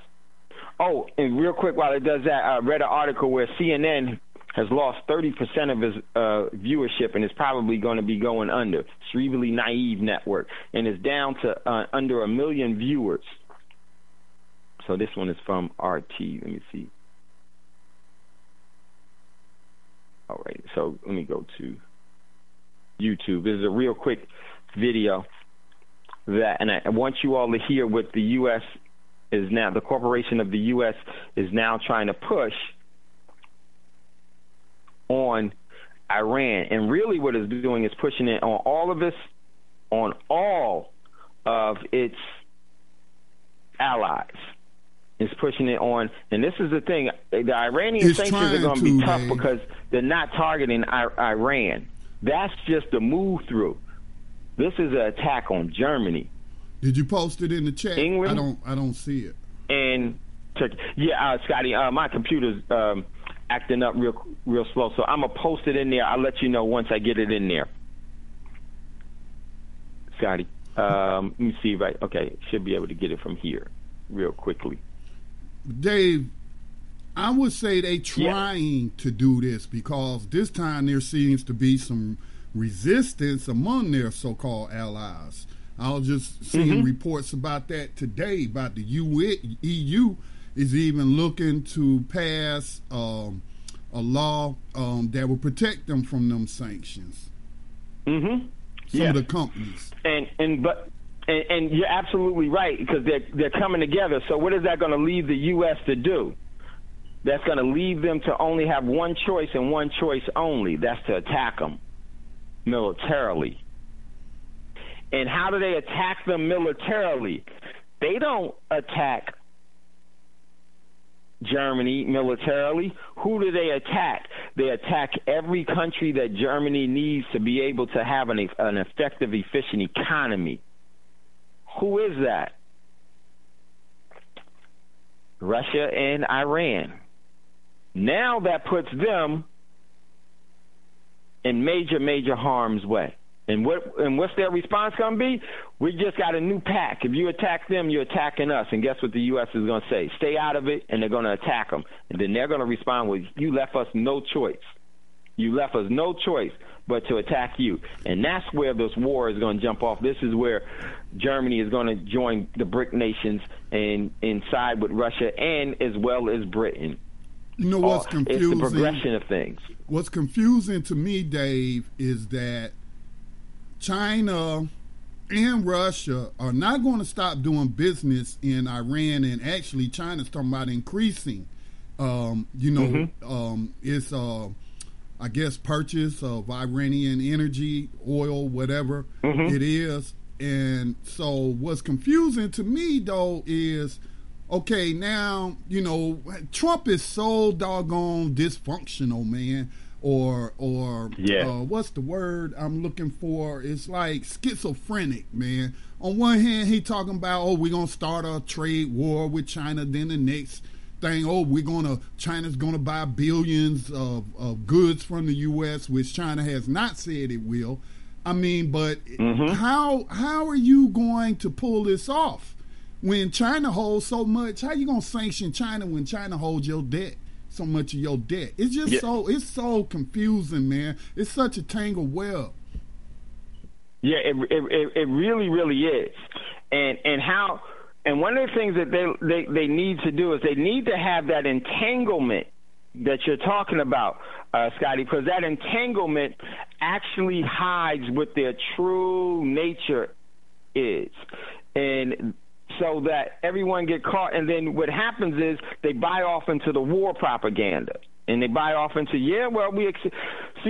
Oh, and real quick while it does that, I read an article where CNN has lost 30% of its viewership and is probably going to be going under. Cerebrally Naive Network. And is down to under 1 million viewers. So this one is from RT. Let me see. All right, so let me go to YouTube. This is a real quick video and I want you all to hear what the U.S. is now, the corporation of the U.S. is now trying to push on Iran. And really what it's doing is pushing it on all of its allies. It's pushing it on, and this is the thing, the Iranian sanctions are going to be tough because they're not targeting Iran. That's just a move through. This is an attack on Germany. Did you post it in the chat? England, I don't see it. And Turkey. Yeah, Scotty, my computer's acting up real slow, so I'm gonna post it in there. I'll let you know once I get it in there. Scotty, let me see if okay, should be able to get it from here real quickly. Dave, I would say they trying to do this because this time there seems to be some resistance among their so-called allies. I was just seeing reports about that today, about the EU is even looking to pass a law that will protect them from them sanctions. Some of the companies. And you're absolutely right, because they're coming together. So what is that going to leave the U.S. to do? That's going to leave them to only have one choice and one choice only. That's to attack them militarily. And how do they attack them militarily? They don't attack Germany militarily. Who do they attack? They attack every country that Germany needs to be able to have an effective, efficient economy. Who is that? Russia and Iran. Now that puts them in major harm's way. And what's their response going to be? We just got a new pack. If you attack them, you're attacking us. And guess what the U.S. is going to say? Stay out of it, and they're going to attack them. And then they're going to respond with, you left us no choice. You left us no choice but to attack you. And that's where this war is going to jump off. This is where Germany is going to join the BRIC nations and side with Russia and as well as Britain. You know what's confusing? It's the progression of things. What's confusing to me, Dave, is that China and Russia are not going to stop doing business in Iran, and actually China's talking about increasing, its, I guess, purchase of Iranian energy, oil, whatever it is. And so what's confusing to me, though, is, okay, now, Trump is so doggone dysfunctional, man. Or what's the word I'm looking for? It's like schizophrenic, man. On one hand, he talking about, we're going to start a trade war with China. Then the next thing, China's going to buy billions of goods from the U.S., which China has not said it will. I mean, but how are you going to pull this off when China holds so much? How you going to sanction China when China holds your debt? So much of your debt. It's just it's so confusing, man. It's such a tangled web. Yeah, it really is. And one of the things that they need to do is they need to have that entanglement that you're talking about, Scotty, because that entanglement actually hides what their true nature is. And so that everyone get caught, and then what happens is they buy off into the war propaganda, and they buy off into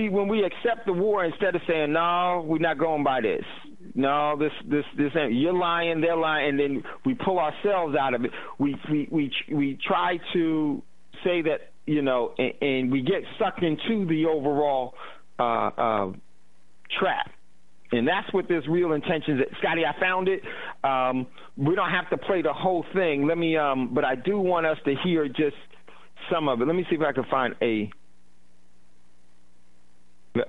when we accept the war, instead of saying no, we're not going by this. No, this ain't. You're lying, they're lying, and then we pull ourselves out of it. We try to say that and we get sucked into the overall trap. And that's what this real intentions. Scotty, I found it. We don't have to play the whole thing. Let me, but I do want us to hear just some of it. Let me see if I can find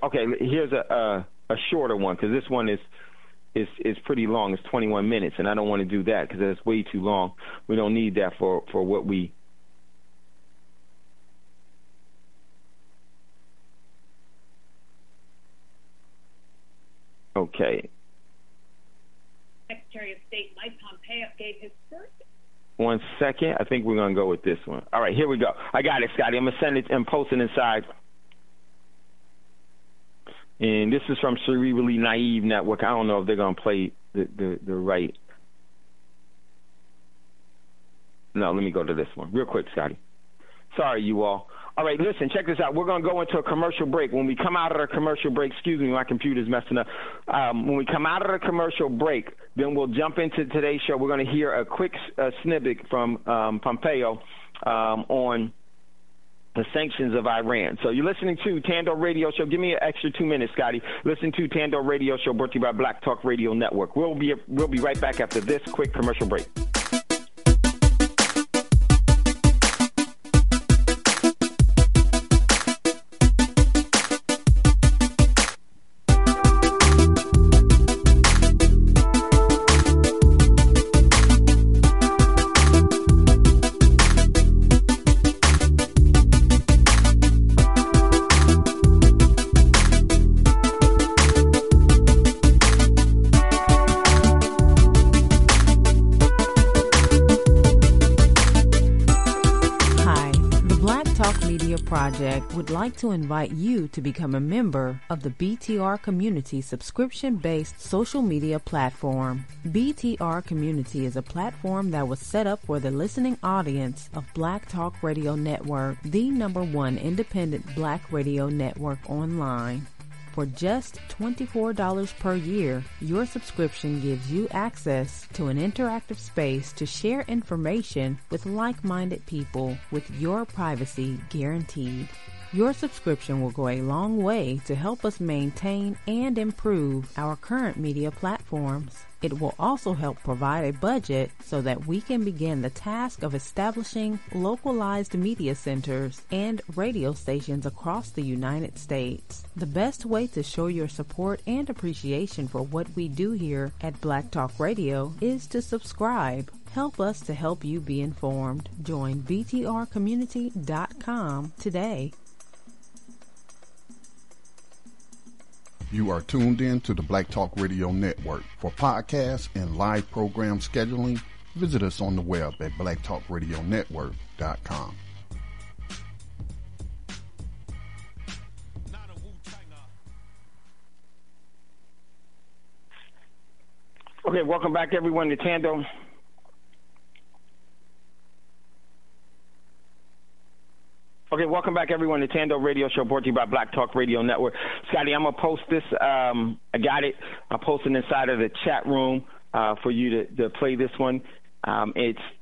okay, here's a shorter one, because this one is pretty long. It's 21 minutes, and I don't want to do that because that's way too long. We don't need that for what we. Okay. Secretary of State Mike Pompeo gave his first 1 second. I think we're going to go with this one. All right, here we go. I got it, Scotty. I'm going to send it and post it inside. And this is from Cerebrally Naive Network. I don't know if they're going to play the right. No, let me go to this one real quick, Scotty. Sorry, you all. All right, listen, check this out. We're going to go into a commercial break. When we come out of the commercial break, excuse me, my computer's messing up. When we come out of the commercial break, then we'll jump into today's show. We're going to hear a quick snippet from Pompeo on the sanctions of Iran. So you're listening to Thando Radio Show. Give me an extra 2 minutes, Scotty. Listen to Thando Radio Show, brought to you by Black Talk Radio Network. We'll be right back after this quick commercial break. Project would like to invite you to become a member of the BTR Community subscription-based social media platform. BTR Community is a platform that was set up for the listening audience of Black Talk Radio Network, the #1 independent black radio network online. For just $24 per year, your subscription gives you access to an interactive space to share information with like-minded people with your privacy guaranteed. Your subscription will go a long way to help us maintain and improve our current media platforms. It will also help provide a budget so that we can begin the task of establishing localized media centers and radio stations across the United States. The best way to show your support and appreciation for what we do here at Black Talk Radio is to subscribe. Help us to help you be informed. Join btrcommunity.com today. You are tuned in to the Black Talk Radio Network. For podcasts and live program scheduling, visit us on the web at blacktalkradionetwork.com. Okay, welcome back, everyone, to Thando. Okay, welcome back, everyone, to Thando Radio Show, brought to you by Black Talk Radio Network. Scotty, I'm going to post this. I got it. I'll post it inside of the chat room for you to play this one. I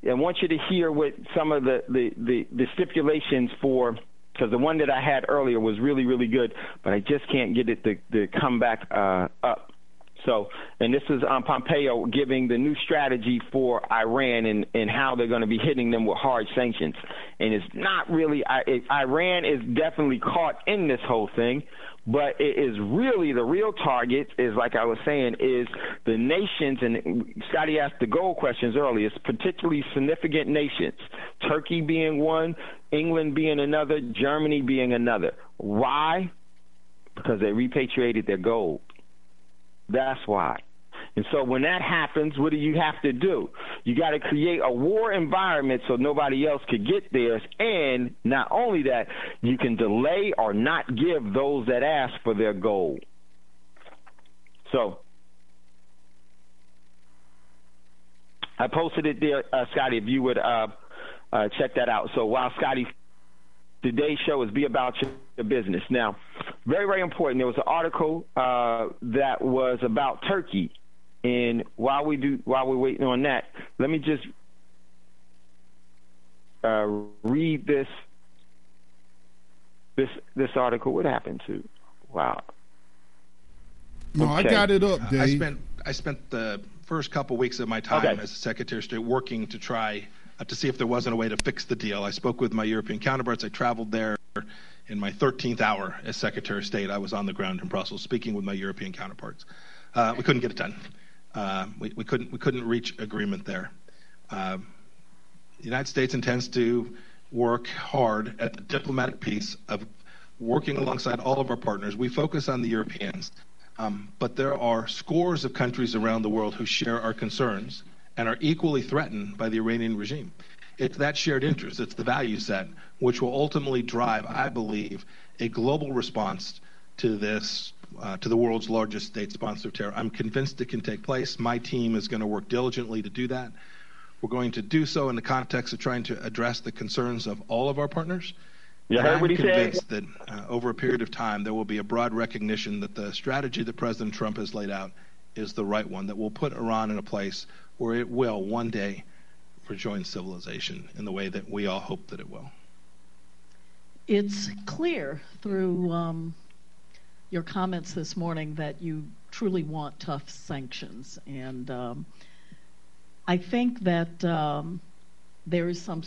want you to hear what some of the stipulations for, because the one that I had earlier was really, really good, but I just can't get it to come back up. So, and this is Pompeo giving the new strategy for Iran and how they're going to be hitting them with hard sanctions. And it's not really, Iran is definitely caught in this whole thing, but it is really the real target is, like I was saying, is the nations, and Scotty asked the gold questions earlier, it's particularly significant nations, Turkey being one, England being another, Germany being another. Why? Because they repatriated their gold. That's why. And so when that happens, what do you have to do? You got to create a war environment so nobody else could get theirs. And not only that, you can delay or not give those that ask for their gold. So I posted it there, Scotty, if you would check that out. So while Scotty, today's show is Be About Your Business. Now, very, very important. There was an article that was about Turkey, and while we're waiting on that, let me just read this article. What happened to? Wow. No, okay. I got it up, Dave. I spent the first couple weeks of my time as Secretary of State working to try to see if there wasn't a way to fix the deal. I spoke with my European counterparts. I traveled there. In my 13th hour as Secretary of State, I was on the ground in Brussels speaking with my European counterparts. We couldn't get it done. We couldn't reach agreement there. The United States intends to work hard at the diplomatic piece of working alongside all of our partners. We focus on the Europeans, but there are scores of countries around the world who share our concerns and are equally threatened by the Iranian regime. It's that shared interest, it's the value set, which will ultimately drive, I believe, a global response to this, to the world's largest state sponsor of terror. I'm convinced it can take place. My team is going to work diligently to do that. We're going to do so in the context of trying to address the concerns of all of our partners. You heard what he said? I'm convinced that over a period of time, there will be a broad recognition that the strategy that President Trump has laid out is the right one, that will put Iran in a place where it will one day rejoin civilization in the way that we all hope that it will. It's clear through your comments this morning that you truly want tough sanctions. And I think that there is some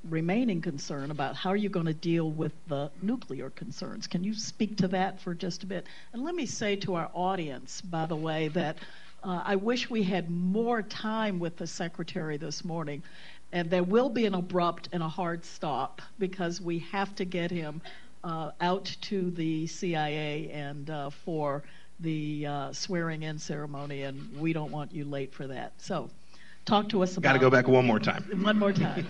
remaining concern about how you're going to deal with the nuclear concerns. Can you speak to that for just a bit? And let me say to our audience, by the way, that I wish we had more time with the Secretary this morning. And there will be an abrupt and a hard stop because we have to get him out to the CIA and for the swearing-in ceremony, and we don't want you late for that. So talk to us about... Got to go back one more time. One more time.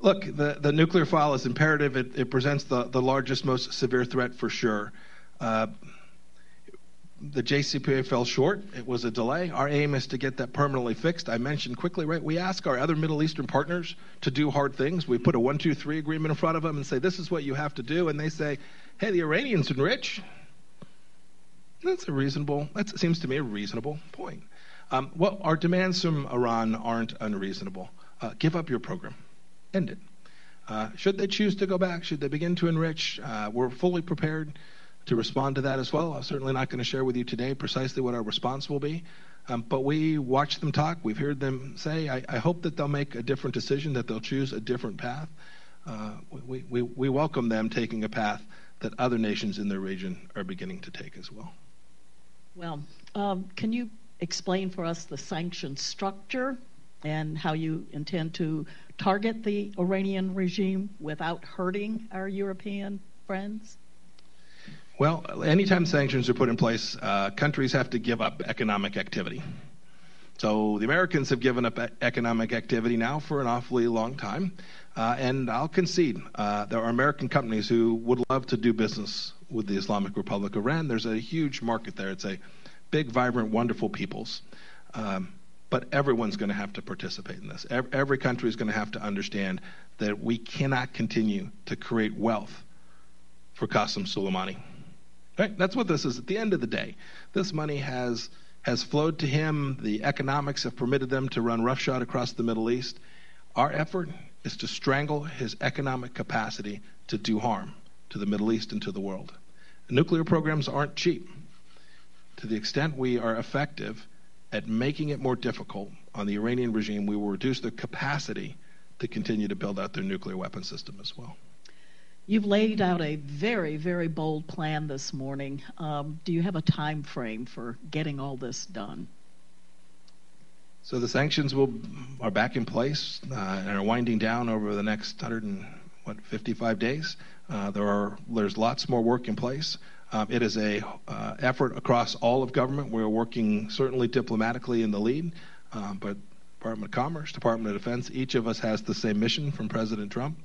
Look, the nuclear file is imperative. It presents the largest, most severe threat for sure. The JCPOA fell short. It was a delay. Our aim is to get that permanently fixed. I mentioned quickly, right, we ask our other Middle Eastern partners to do hard things. We put a 1, 2, 3 agreement in front of them and say, this is what you have to do. And they say, hey, the Iranians are rich. That seems to me a reasonable point. Well, our demands from Iran aren't unreasonable. Give up your program. End it. Should they choose to go back, should they begin to enrich, we're fully prepared to respond to that as well. I'm certainly not going to share with you today precisely what our response will be, but we watch them talk. We've heard them say, I hope that they'll make a different decision, that they'll choose a different path. We welcome them taking a path that other nations in their region are beginning to take as well. Well, can you explain for us the sanction structure and how you intend to target the Iranian regime without hurting our European friends? Well, anytime sanctions are put in place, countries have to give up economic activity. So the Americans have given up economic activity now for an awfully long time. And I'll concede, there are American companies who would love to do business with the Islamic Republic of Iran. There's a huge market there. It's a big, vibrant, wonderful peoples. But everyone's going to have to participate in this. Every country is going to have to understand that we cannot continue to create wealth for Qasem Soleimani. Right? That's what this is. At the end of the day, this money has flowed to him. The economics have permitted them to run roughshod across the Middle East. Our effort is to strangle his economic capacity to do harm to the Middle East and to the world. Nuclear programs aren't cheap. To the extent we are effective at making it more difficult on the Iranian regime, we will reduce their capacity to continue to build out their nuclear weapon system as well. You've laid out a very, very bold plan this morning. Do you have a time frame for getting all this done? So the sanctions are back in place and are winding down over the next 155 days. There's lots more work in place. It is a effort across all of government. We're working certainly diplomatically in the lead, but Department of Commerce, Department of Defense, each of us has the same mission from President Trump.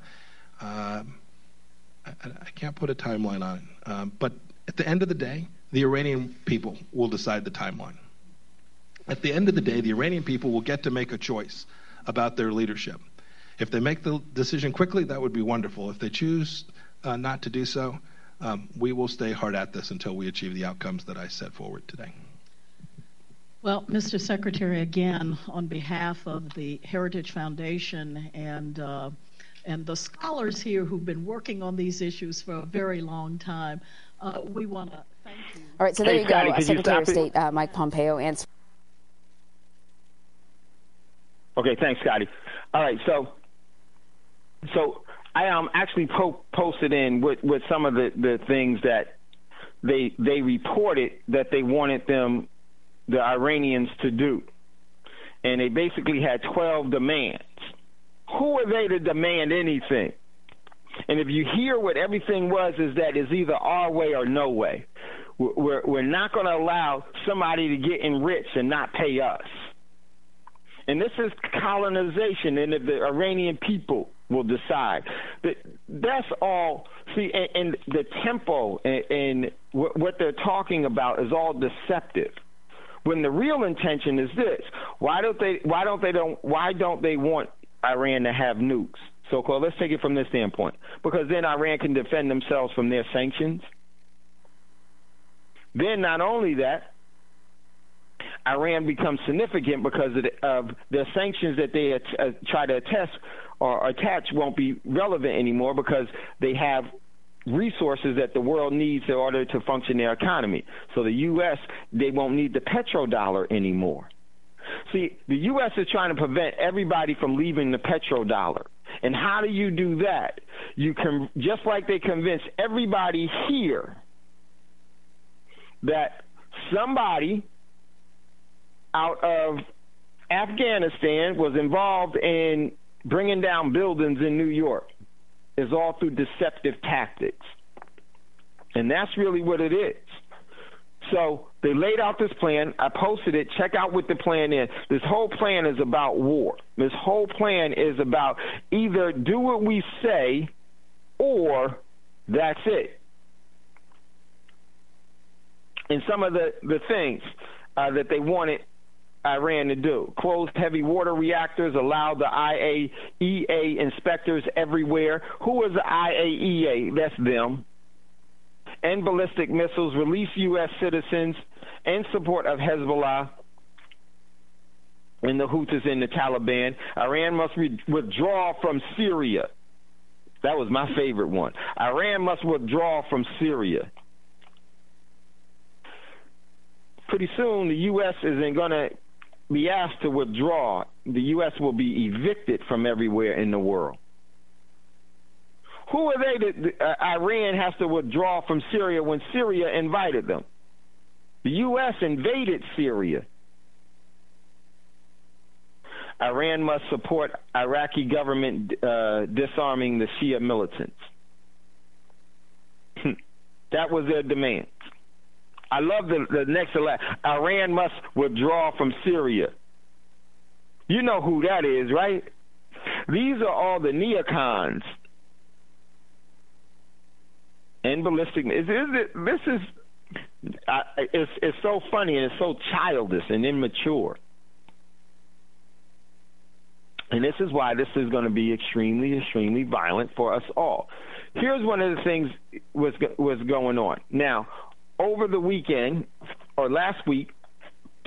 I can't put a timeline on it, but at the end of the day, the Iranian people will decide the timeline. At the end of the day, the Iranian people will get to make a choice about their leadership. If they make the decision quickly, that would be wonderful. If they choose not to do so, we will stay hard at this until we achieve the outcomes that I set forward today. Well, Mr. Secretary, again, on behalf of the Heritage Foundation and the scholars here who've been working on these issues for a very long time, we want to thank you. All right, so there you Scotty, go. Secretary of State Mike Pompeo answered. Okay, thanks, Scotty. All right, so I actually posted in with some of the things that they reported that they wanted the Iranians to do, and they basically had 12 demands. Who are they to demand anything? And if you hear what everything was, is that it's either our way or no way. We're not going to allow somebody to get enriched and not pay us. And this is colonization, and the Iranian people will decide. That's all. See, and the tempo and what they're talking about is all deceptive. When the real intention is this: why don't they want Iran to have nukes? So-called. Let's take it from this standpoint, because then Iran can defend themselves from their sanctions. Then not only that, Iran becomes significant because of the sanctions that they try to attach won't be relevant anymore because they have resources that the world needs in order to function their economy. So the U.S., they won't need the petrodollar anymore. See, the U.S. is trying to prevent everybody from leaving the petrodollar. And how do you do that? You can, just like they convince everybody here that somebody out of Afghanistan was involved in bringing down buildings in New York. Is all through deceptive tactics. And that's really what it is. So they laid out this plan. I posted it. Check out what the plan is. This whole plan is about war. This whole plan is about either do what we say or that's it. And some of the things that they wanted Iran to do: closed heavy water reactors, allow the IAEA inspectors everywhere. Who is the IAEA? That's them. And ballistic missiles, release U.S. citizens in support of Hezbollah and the Houthis and the Taliban. Iran must withdraw from Syria. That was my favorite one. Iran must withdraw from Syria. Pretty soon, the U.S. isn't going to be asked to withdraw. The U.S. will be evicted from everywhere in the world. Who are they that Iran has to withdraw from Syria when Syria invited them? The U.S. invaded Syria. Iran must support Iraqi government disarming the Shia militants. That was their demand. I love the next line. Iran must withdraw from Syria. You know who that is, right? These are all the neocons and ballistic. It's so funny and it's so childish and immature. And this is why this is going to be extremely, extremely violent for us all. Here's one of the things was going on. Now, over the weekend, or last week,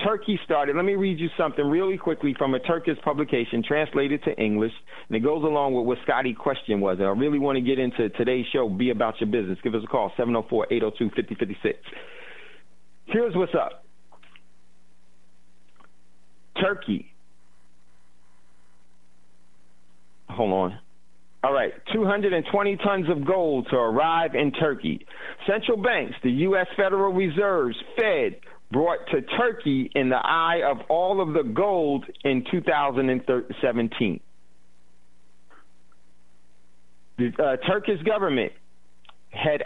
Turkey started. Let me read you something really quickly from a Turkish publication translated to English, and it goes along with what Scotty's question was. And I really want to get into today's show, Be About Your Business. Give us a call, 704-802-5056. Here's what's up. Turkey. Hold on. All right, 220 tons of gold to arrive in Turkey. Central banks, the U.S. Federal Reserve's Fed, brought to Turkey in the eye of all of the gold in 2017. The Turkish government had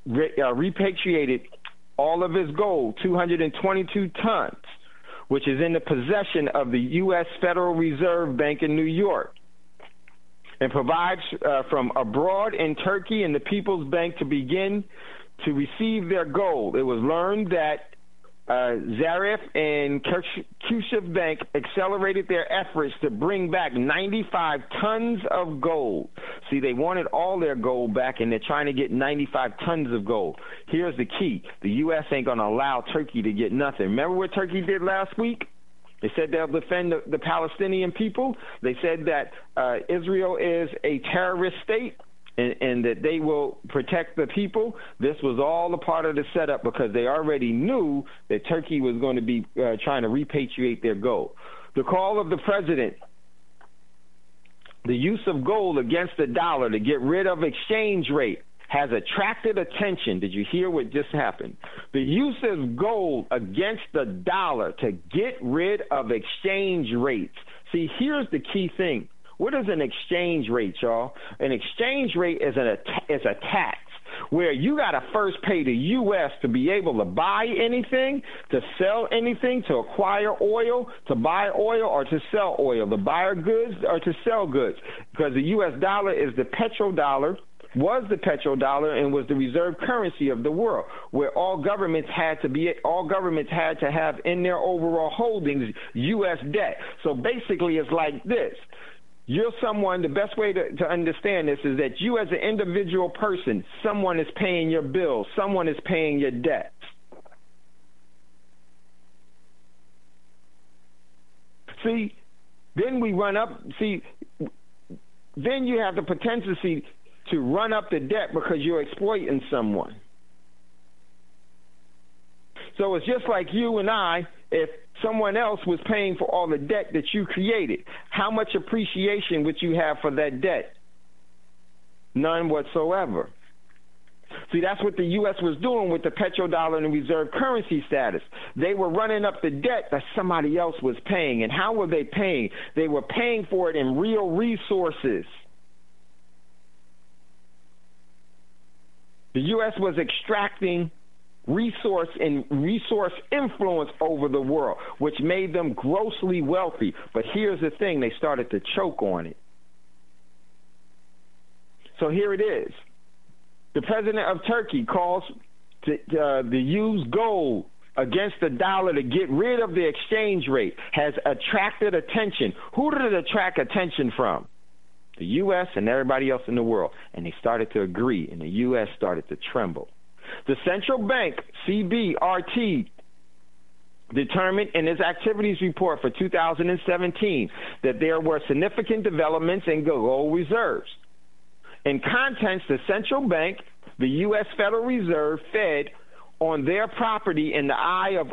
repatriated all of its gold, 222 tons, which is in the possession of the U.S. Federal Reserve Bank in New York, and provides from abroad in Turkey and the People's Bank to begin to receive their gold. It was learned that Zarif and Kuşev Bank accelerated their efforts to bring back 95 tons of gold. See, they wanted all their gold back, and they're trying to get 95 tons of gold. Here's the key. The U.S. ain't going to allow Turkey to get nothing. Remember what Turkey did last week? They said they'll defend the Palestinian people. They said that Israel is a terrorist state and that they will protect the people. This was all a part of the setup because they already knew that Turkey was going to be trying to repatriate their gold. The call of the president, the use of gold against the dollar to get rid of exchange rate, has attracted attention. Did you hear what just happened? The use of gold against the dollar to get rid of exchange rates. See, here's the key thing. What is an exchange rate, y'all? An exchange rate is a tax. where you got to first pay the U.S. to be able to buy anything, to sell anything, to acquire oil, to buy oil, or to sell oil, to buy goods or to sell goods, because the U.S. dollar is the petrodollar, was the petrodollar, and was the reserve currency of the world, where all governments had to have in their overall holdings U.S. debt. So basically it's like this. You're someone, the best way to understand this is that you as an individual person, someone is paying your bills, someone is paying your debts. See, then then you have the potential to run up the debt because you're exploiting someone. So it's just like you and I, if someone else was paying for all the debt that you created, how much appreciation would you have for that debt? None whatsoever. See, that's what the U.S. was doing with the petrodollar and reserve currency status. They were running up the debt that somebody else was paying. And how were they paying? They were paying for it in real resources. The U.S. was extracting resource influence over the world, which made them grossly wealthy. But here's the thing, they started to choke on it. So here it is. The president of Turkey calls to use gold against the dollar to get rid of the exchange rate, has attracted attention. Who did it attract attention from? The U.S. and everybody else in the world. And they started to agree, and the U.S. started to tremble. The central bank, CBRT, determined in its activities report for 2017 that there were significant developments in gold reserves. In contents, the central bank, the U.S. Federal Reserve, Fed, on their property in the eye of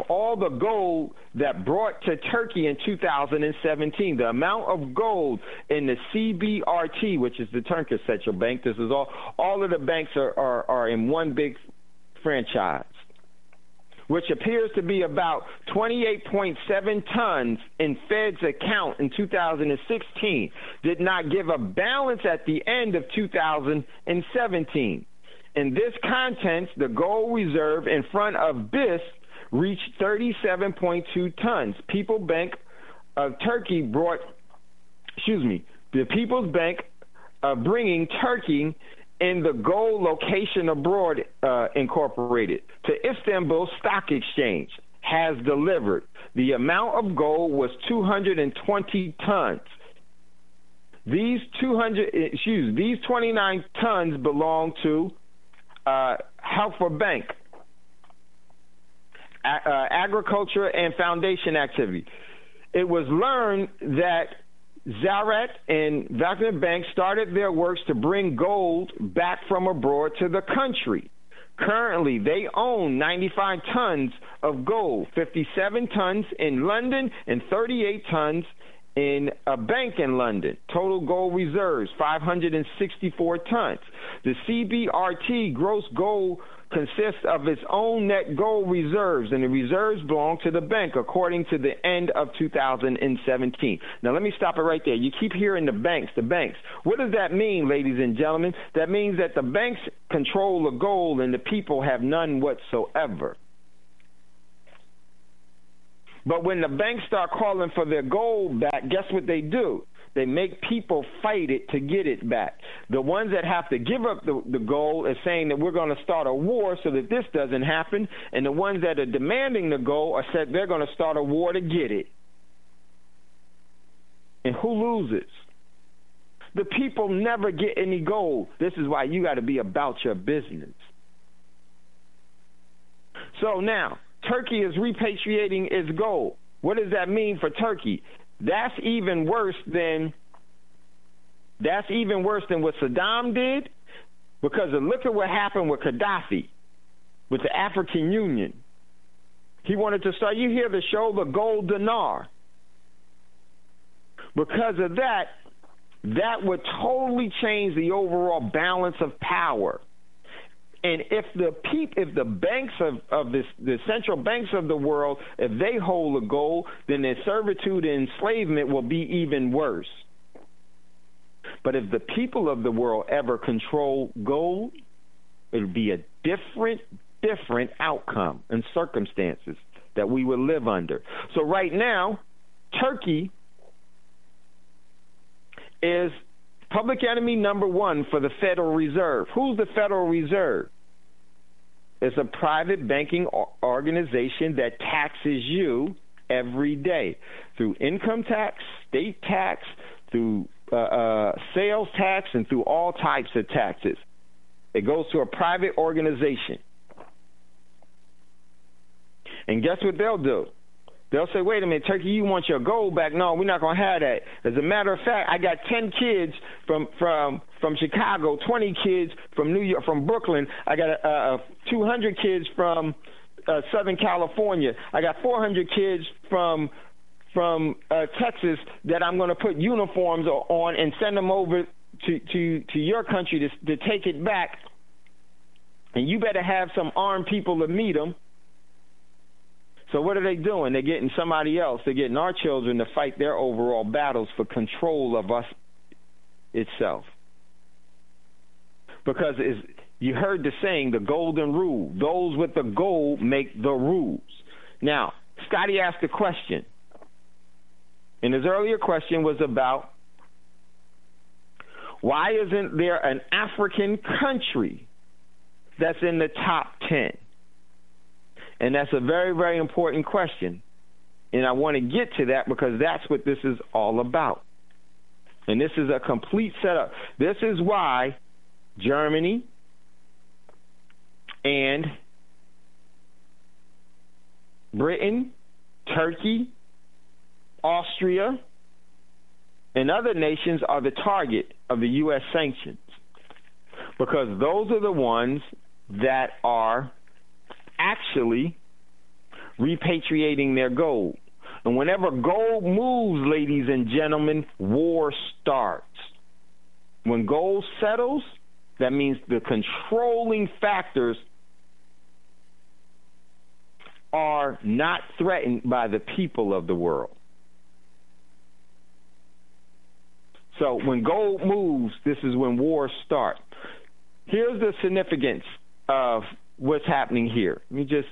all the gold that brought to Turkey in 2017. The amount of gold in the CBRT, which is the Turkish central bank, this is all of the banks are in one big franchise, which appears to be about 28.7 tons in Fed's account in 2016, did not give a balance at the end of 2017. In this context, the gold reserve in front of BIS reached 37.2 tons. People Bank of Turkey the People's Bank of bringing Turkey in the Gold Location Abroad Incorporated to Istanbul Stock Exchange has delivered. The amount of gold was 220 tons. These 29 tons belong to Helfer Bank, agriculture and foundation activity. It was learned that Zarat and Wagner Bank started their works to bring gold back from abroad to the country. Currently, they own 95 tons of gold, 57 tons in London and 38 tons in a bank in London. Total gold reserves, 564 tons. The CBRT gross gold consists of its own net gold reserves, and the reserves belong to the bank according to the end of 2017. Now, let me stop it right there. You keep hearing the banks. What does that mean, ladies and gentlemen? That means that the banks control the gold and the people have none whatsoever. But when the banks start calling for their gold back, guess what they do? They make people fight it to get it back. The ones that have to give up the gold are saying that we're going to start a war so that this doesn't happen, and the ones that are demanding the gold are said they're going to start a war to get it. And who loses? The people never get any gold. This is why you got to be about your business. So now, Turkey is repatriating its gold. What does that mean for Turkey? That's even worse than what Saddam did, because look at what happened with Gaddafi, with the African Union. He wanted to start, you hear the show, the gold dinar. Because of that would totally change the overall balance of power. And if the banks of the central banks of the world, if they hold the gold, then their servitude and enslavement will be even worse. But if the people of the world ever control gold, it would be a different outcome and circumstances that we would live under. So right now, Turkey is public enemy number one for the Federal Reserve. Who's the Federal Reserve? It's a private banking organization that taxes you every day through income tax, state tax, through sales tax, and through all types of taxes. It goes to a private organization. And guess what they'll do? They'll say, wait a minute, Turkey, you want your gold back? No, we're not going to have that. As a matter of fact, I got 10 kids from Chicago, 20 kids from New York, from Brooklyn. I got 200 kids from Southern California. I got 400 kids from Texas that I'm going to put uniforms on and send them over to your country to take it back. And you better have some armed people to meet them. So what are they doing? They're getting somebody else. They're getting our children to fight their overall battles for control of us itself. Because you heard the saying, the golden rule. Those with the gold make the rules. Now, Scotty asked a question. And his earlier question was about why isn't there an African country that's in the top 10? And that's a very, very important question. And I want to get to that because that's what this is all about. And this is a complete setup. This is why Germany and Britain, Turkey, Austria, and other nations are the target of the U.S. sanctions. Because those are the ones that are actually repatriating their gold. And whenever gold moves, ladies and gentlemen, war starts. When gold settles, that means the controlling factors are not threatened by the people of the world. So when gold moves, this is when wars start. Here's the significance of what's happening here. Let me just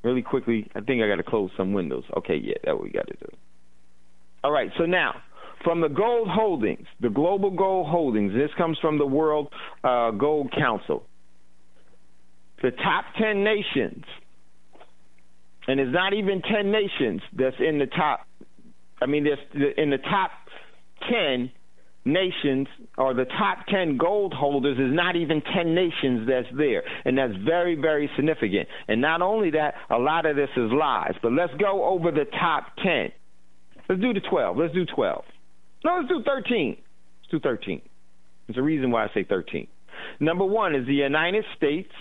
really quickly, I think I got to close some windows. Okay, yeah, that's what we got to do. All right, so now, from the gold holdings, the global gold holdings, this comes from the World Gold Council. The top 10 nations, and it's not even 10 nations that's in the top, there's in the top 10 nations, or the top 10 gold holders, is not even 10 nations that's there. And that's very, very significant. And not only that, a lot of this is lies. But let's go over the top 10. Let's do the 12. Let's do 12. No, let's do 13. Let's do 13. There's a reason why I say 13. Number one is the United States,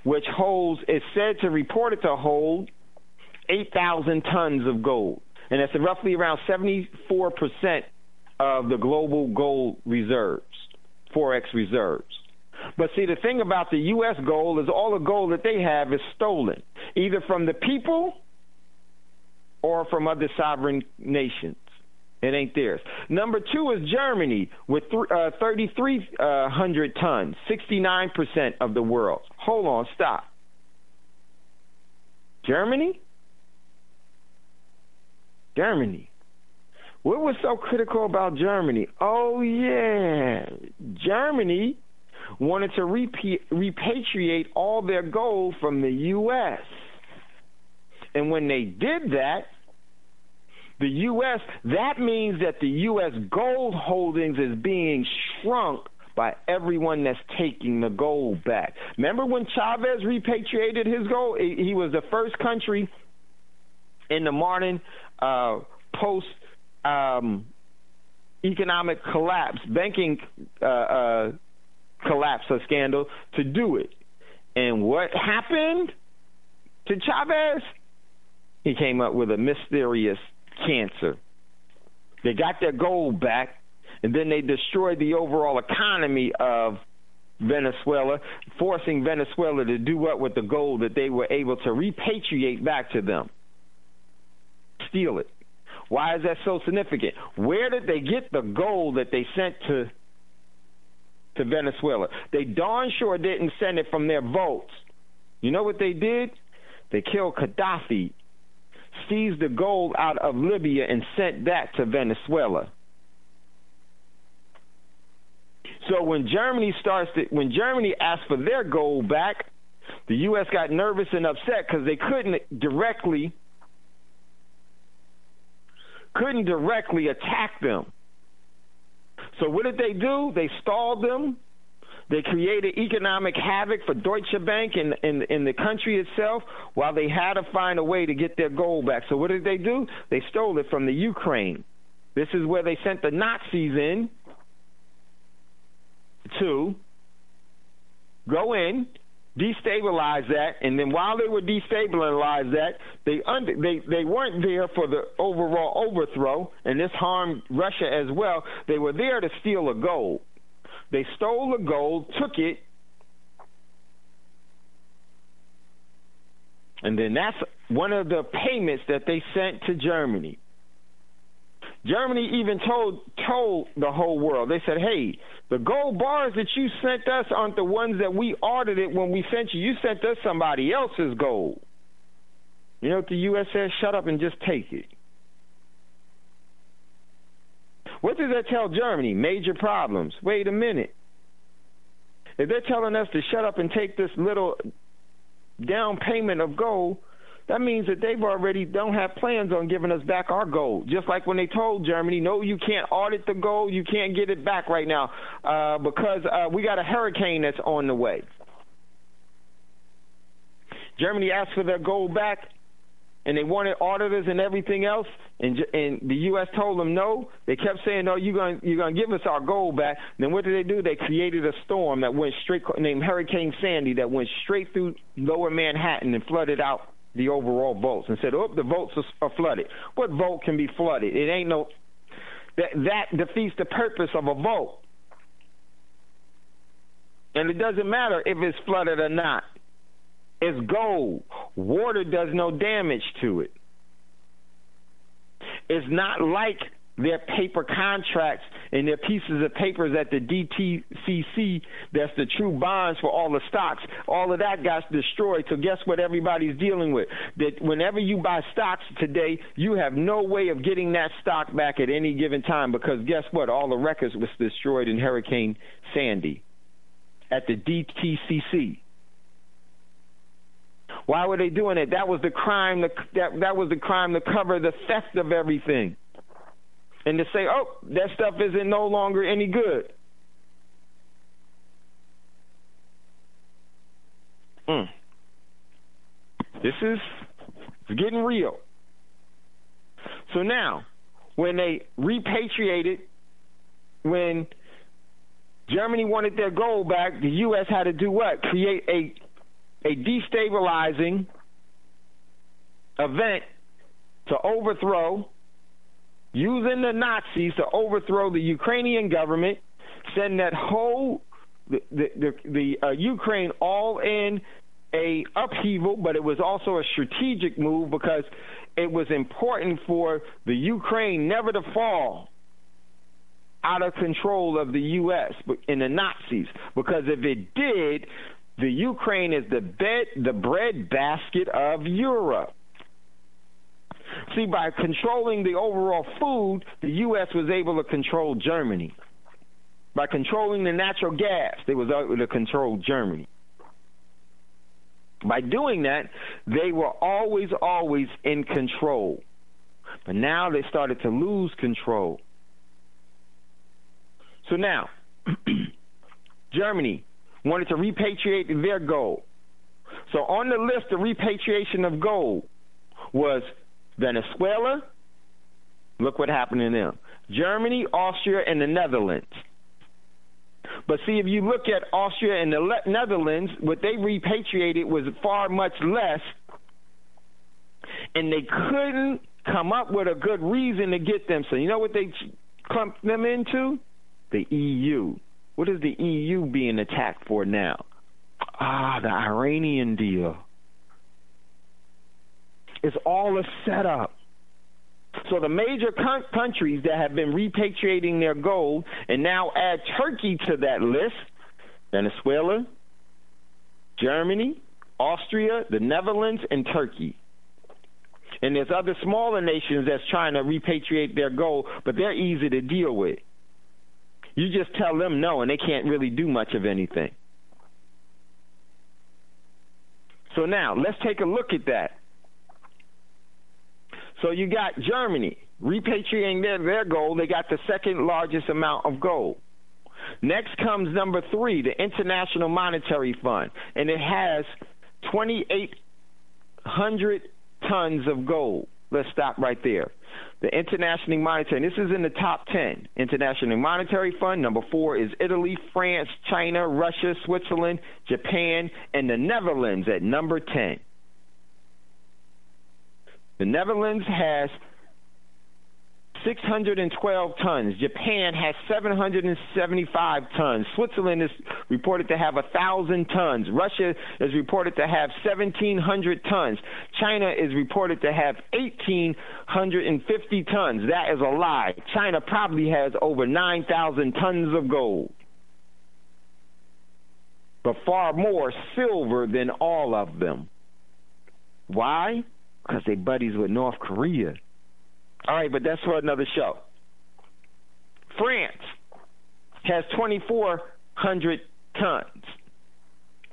which is said to report it to hold 8,000 tons of gold. And that's roughly around 74% of the global gold reserves, Forex reserves. But see, the thing about the U.S. gold is all the gold that they have is stolen, either from the people or from other sovereign nations. It ain't theirs. Number two is Germany with 3,300 tons, 69% of the world. Hold on, stop. Germany? What was so critical about Germany? Oh, yeah. Germany wanted to repatriate all their gold from the U.S. And when they did that, the U.S., that means that the U.S. gold holdings is being shrunk by everyone that's taking the gold back. Remember when Chavez repatriated his gold? He was the first country in the modern post-economic collapse, banking collapse or scandal to do it. And what happened to Chavez? He came up with a mysterious cancer. They got their gold back, and then they destroyed the overall economy of Venezuela, forcing Venezuela to do what with the gold that they were able to repatriate back to them. Steal it. Why is that so significant? Where did they get the gold that they sent to Venezuela? They darn sure didn't send it from their votes. You know what they did? They killed Gaddafi, seized the gold out of Libya, and sent that to Venezuela. So when Germany asked for their gold back, the U.S. got nervous and upset because they couldn't directly attack them. So what did they do? They stalled them. They created economic havoc for Deutsche Bank and the country itself while they had to find a way to get their gold back. So what did they do? They stole it from the Ukraine. This is where they sent the Nazis in to go in, destabilize that, and then while they were destabilizing that, they weren't there for the overall overthrow, and this harmed Russia as well. They were there to steal the gold. They stole the gold, took it, and then that's one of the payments that they sent to Germany. Germany even told the whole world. They said, hey, the gold bars that you sent us aren't the ones that we audited when we sent you. You sent us somebody else's gold. You know what the U.S. says? Shut up and just take it. What does that tell Germany? Major problems. Wait a minute. If they're telling us to shut up and take this little down payment of gold, that means that they've already don't have plans on giving us back our gold. Just like when they told Germany, no, you can't audit the gold, you can't get it back right now because we got a hurricane that's on the way. Germany asked for their gold back, and they wanted auditors and everything else, and the U.S. told them no. They kept saying, no, you're going to give us our gold back. Then what did they do? They created a storm that went straight, named Hurricane Sandy, that went straight through lower Manhattan and flooded out the overall votes and said, oh, the votes are flooded. What vote can be flooded? It ain't no – that defeats the purpose of a vote. And it doesn't matter if it's flooded or not. It's gold. Water does no damage to it. It's not like their paper contracts and their pieces of papers at the DTCC that's the true bonds for all the stocks. All of that got destroyed. So guess what everybody's dealing with? That whenever you buy stocks today, you have no way of getting that stock back at any given time because guess what? All the records was destroyed in Hurricane Sandy at the DTCC. Why were they doing it? That was the crime. That was the crime to cover the theft of everything, and to say, "Oh, that stuff isn't no longer any good." This is getting real. So now, when they repatriated, when Germany wanted their gold back, the U.S. had to do what? Create a destabilizing event to overthrow, using the Nazis to overthrow the Ukrainian government, send that whole the Ukraine all in a upheaval, but it was also a strategic move because it was important for the Ukraine never to fall out of control of the U.S. and the Nazis, because if it did, the Ukraine is the breadbasket of Europe. See, by controlling the overall food, the U.S. was able to control Germany. By controlling the natural gas, they was able to control Germany. By doing that, they were always in control. But now they started to lose control. So now, Germany wanted to repatriate their gold. So on the list of repatriation of gold was Venezuela. Look what happened to them. Germany, Austria, and the Netherlands. But see, if you look at Austria and the Netherlands, what they repatriated was far much less, and they couldn't come up with a good reason to get them. So you know what they clumped them into? The EU. What is the EU being attacked for now? The Iranian deal. It's all a setup. So the major countries that have been repatriating their gold, and now add Turkey to that list: Venezuela, Germany, Austria, the Netherlands, and Turkey. And there's other smaller nations that's trying to repatriate their gold, but they're easy to deal with. You just tell them no, and they can't really do much of anything. So now, let's take a look at that. So you got Germany repatriating their gold. They got the second largest amount of gold. Next comes number 3, the International Monetary Fund, and it has 2,800 tons of gold. Let's stop right there. The International Monetary, and this is in the top 10. International Monetary Fund, number 4 is Italy, France, China, Russia, Switzerland, Japan, and the Netherlands at number 10. The Netherlands has 612 tons. Japan has 775 tons. Switzerland is reported to have 1,000 tons. Russia is reported to have 1,700 tons. China is reported to have 1,850 tons. That is a lie. China probably has over 9,000 tons of gold, but far more silver than all of them. Why? Because they buddies with North Korea. All right, but that's for another show. France has 2,400 tons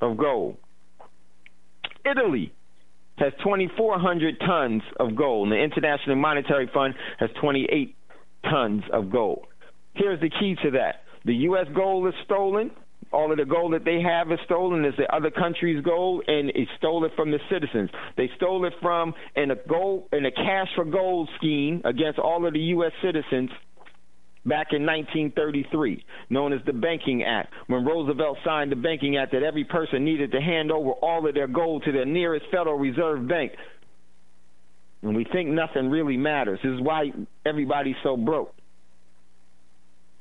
of gold. Italy has 2,400 tons of gold, and the International Monetary Fund has 28 tons of gold. Here's the key to that. The U.S. gold is stolen. All of the gold that they have is stolen. It's the other countries' gold, and it stole it from the citizens. They stole it from in a cash for gold scheme against all of the U.S. citizens back in 1933, known as the Banking Act, when Roosevelt signed the Banking Act that every person needed to hand over all of their gold to their nearest Federal Reserve Bank. And we think nothing really matters. This is why everybody's so broke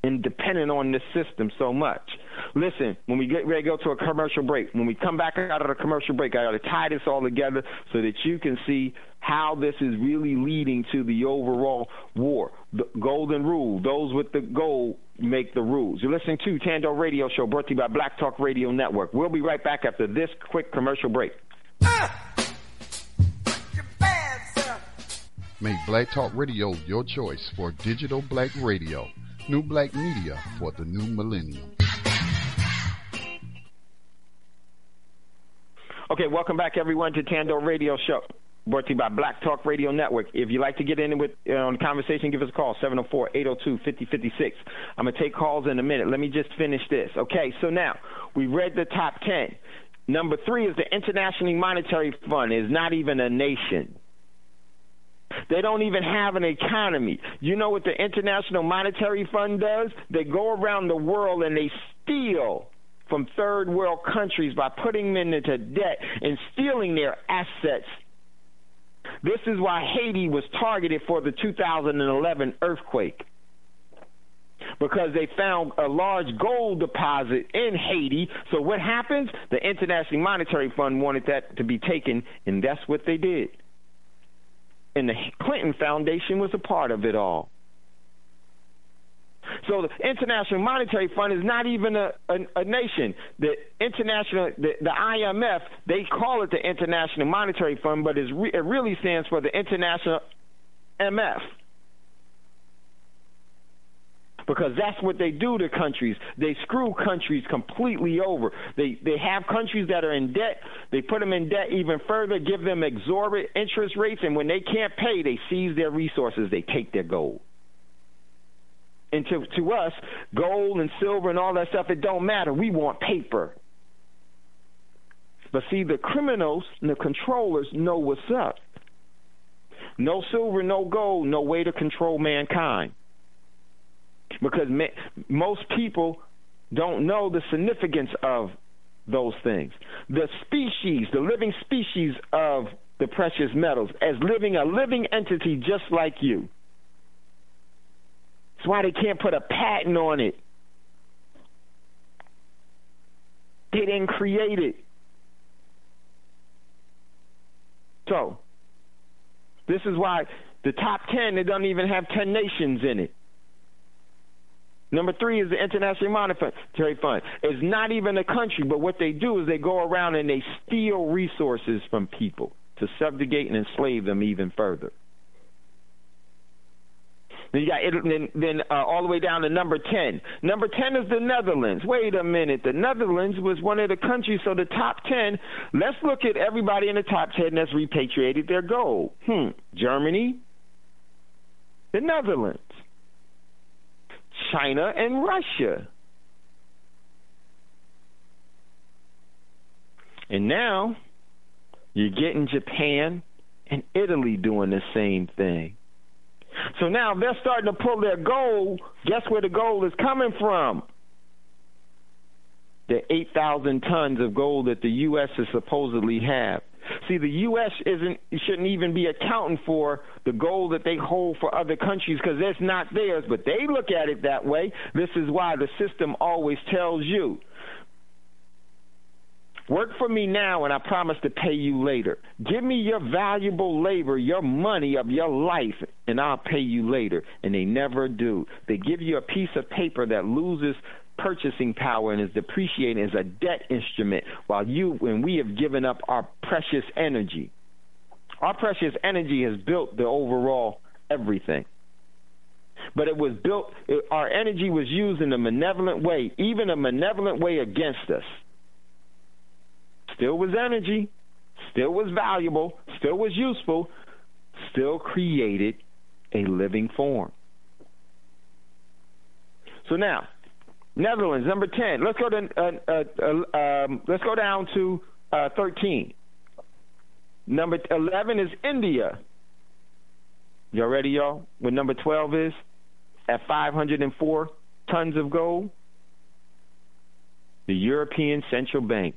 and dependent on this system so much. Listen, when we get ready to go to a commercial break, when we come back out of the commercial break, I got to tie this all together so that you can see how this is really leading to the overall war. The golden rule, those with the gold make the rules. You're listening to Thando Radio Show, brought to you by Black Talk Radio Network. We'll be right back after this quick commercial break. Make Black Talk Radio your choice for digital black radio. New black media for the new millennium. Okay, welcome back, everyone, to Thando Radio Show, brought to you by Black Talk Radio Network. If you'd like to get in with on the conversation, give us a call, 704-802-5056. I'm going to take calls in a minute. Let me just finish this. Okay, so now we read the top 10. Number 3 is the International Monetary Fund. It's not even a nation. They don't even have an economy. You know what the International Monetary Fund does? They go around the world and they steal from third world countries by putting them into debt and stealing their assets. This is why Haiti was targeted for the 2011 earthquake, because they found a large gold deposit in Haiti. So what happens? The International Monetary Fund wanted that to be taken, and that's what they did. And the Clinton Foundation was a part of it all. So the International Monetary Fund is not even a nation. The IMF, they call it the International Monetary Fund, but it really stands for the International MF. Because that's what they do to countries. They screw countries completely over. They have countries that are in debt. They put them in debt even further, give them exorbitant interest rates, and when they can't pay, they seize their resources. They take their gold. And to us, gold and silver and all that stuff, it don't matter. We want paper. But see, the criminals and the controllers know what's up. No silver, no gold, no way to control mankind. Because most people don't know the significance of those things. The species, the living species of the precious metals, as a living entity just like you. That's why they can't put a patent on it. They didn't create it. So, This is why the top 10, it doesn't even have 10 nations in it. Number 3 is the International Monetary Fund. It's not even a country, but what they do is they go around and they steal resources from people to subjugate and enslave them even further. Then you got then all the way down to number 10. Number 10 is the Netherlands. Wait a minute. The Netherlands was one of the countries, so the top 10, let's look at everybody in the top 10 that's repatriated their gold. Germany, the Netherlands, China, and Russia. And now you're getting Japan and Italy doing the same thing. So now they're starting to pull their gold. Guess where the gold is coming from? The 8,000 tons of gold that the U.S. is supposedly have. See, the U.S. shouldn't even be accounting for the gold that they hold for other countries because it's not theirs, but they look at it that way. This is why the system always tells you, work for me now and I promise to pay you later. Give me your valuable labor, your money of your life, and I'll pay you later. And they never do. They give you a piece of paper that loses purchasing power and is depreciating as a debt instrument while we have given up our precious energy. Our precious energy has built the overall everything. But it was built, our energy was used in a malevolent way, even a malevolent way against us. Still was energy, still was valuable, still was useful, still created a living form. So now, Netherlands, number 10. Let's go down to 13. Number 11 is India. Y'all ready, y'all? What number 12 is? At 504 tons of gold. The European Central Bank,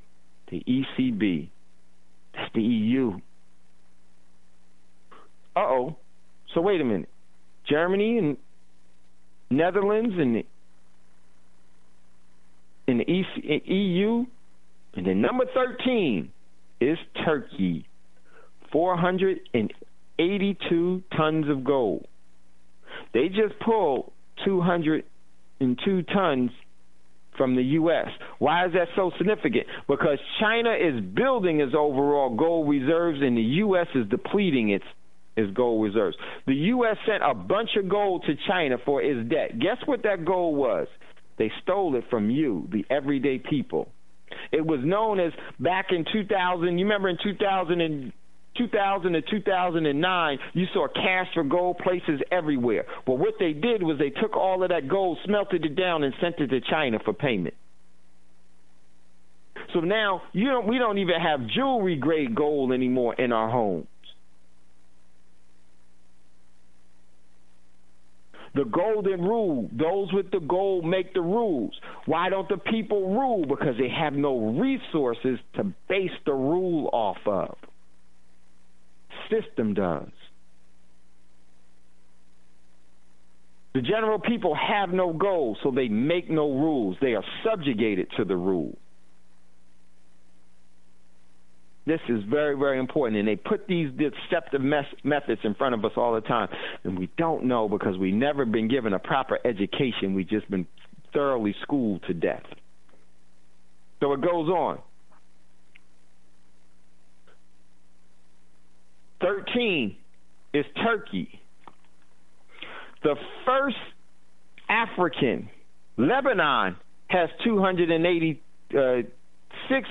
the ECB. That's the EU. So wait a minute. Germany and Netherlands and the EU, and then number 13 is Turkey, 482 tons of gold. They just pulled 202 tons from the U.S. Why is that so significant? Because China is building its overall gold reserves, and the U.S. is depleting its gold reserves. The U.S. sent a bunch of gold to China for its debt. Guess what that gold was? They stole it from you, the everyday people. It was known as back in 2000. You remember in 2000 to 2009, you saw cash for gold places everywhere. Well, what they did was they took all of that gold, smelted it down, and sent it to China for payment. So now we don't even have jewelry-grade gold anymore in our homes. The golden rule, those with the gold make the rules. Why don't the people rule? Because they have no resources to base the rule off of. System does. The general people have no gold, so they make no rules. They are subjugated to the rule. This is very, very important, and they put these deceptive methods in front of us all the time, and we don't know because we've never been given a proper education. We've just been thoroughly schooled to death. So it goes on. 13 is Turkey. The first African, Lebanon, has 286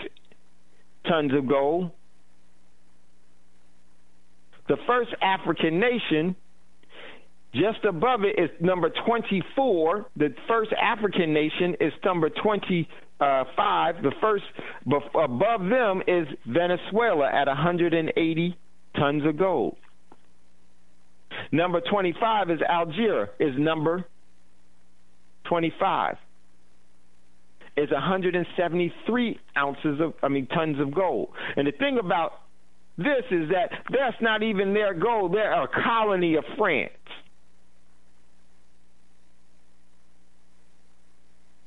tons of gold. The first African nation, just above it, is number 24. The first African nation is number 25. The first above them is Venezuela at 180 tons of gold. Number 25 is Algeria, is number 25. Is 173 tons of gold. And the thing about this is that that's not even their gold. They're a colony of France.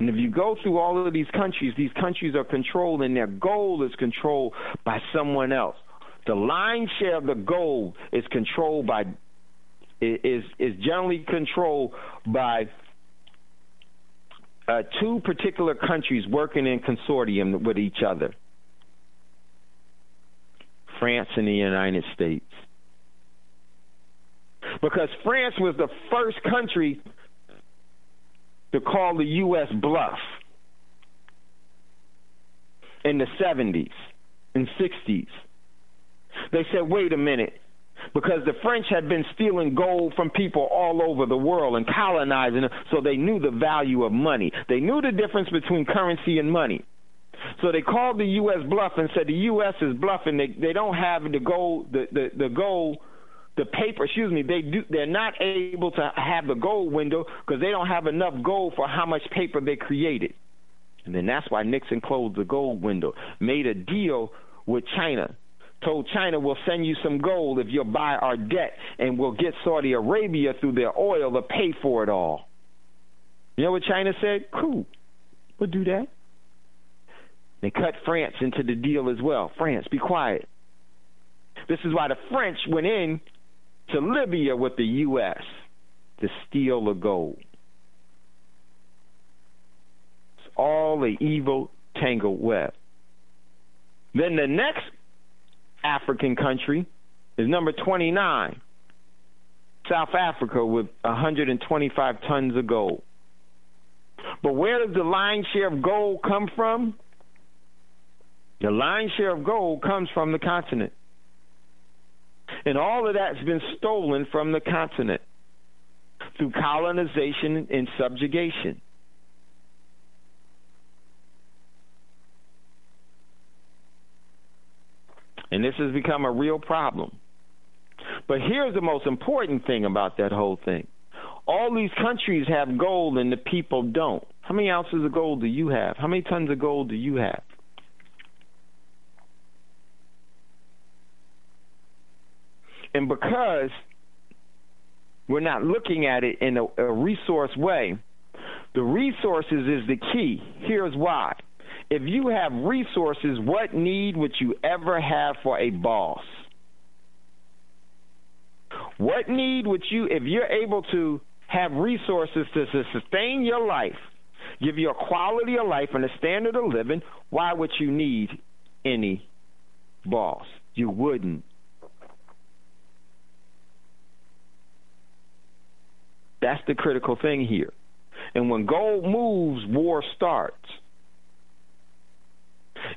And if you go through all of these countries are controlled, and their gold is controlled by someone else. The lion's share of the gold is controlled by is generally controlled by two particular countries working in consortium with each other: France and the United States. Because France was the first country to call the U.S. bluff in the 70s and 60s. They said, wait a minute, because the French had been stealing gold from people all over the world and colonizing them, so they knew the value of money. They knew the difference between currency and money. So they called the U.S. bluff and said the U.S. is bluffing. They don't have the gold, the gold, the paper, they're not able to have the gold window because they don't have enough gold for how much paper they created. And then that's why Nixon closed the gold window, made a deal with China, told China, we'll send you some gold if you'll buy our debt, and we'll get Saudi Arabia through their oil to pay for it all. You know what China said? Cool, we'll do that. They cut France into the deal as well. France, be quiet. This is why the French went in to Libya with the U.S. to steal the gold. It's all an evil tangled web. Then the next African country is number 29, South Africa, with 125 tons of gold. But where does the lion's share of gold come from? The lion's share of gold comes from the continent. And all of that's been stolen from the continent through colonization and subjugation. And this has become a real problem. But here's the most important thing about that whole thing. All these countries have gold and the people don't. How many ounces of gold do you have? How many tons of gold do you have? And because we're not looking at it in a resource way, the resources is the key. Here's why. If you have resources, what need would you ever have for a boss? What need would you, if you're able to have resources to sustain your life, give you a quality of life and a standard of living, why would you need any boss? You wouldn't. That's the critical thing here. And when gold moves, war starts.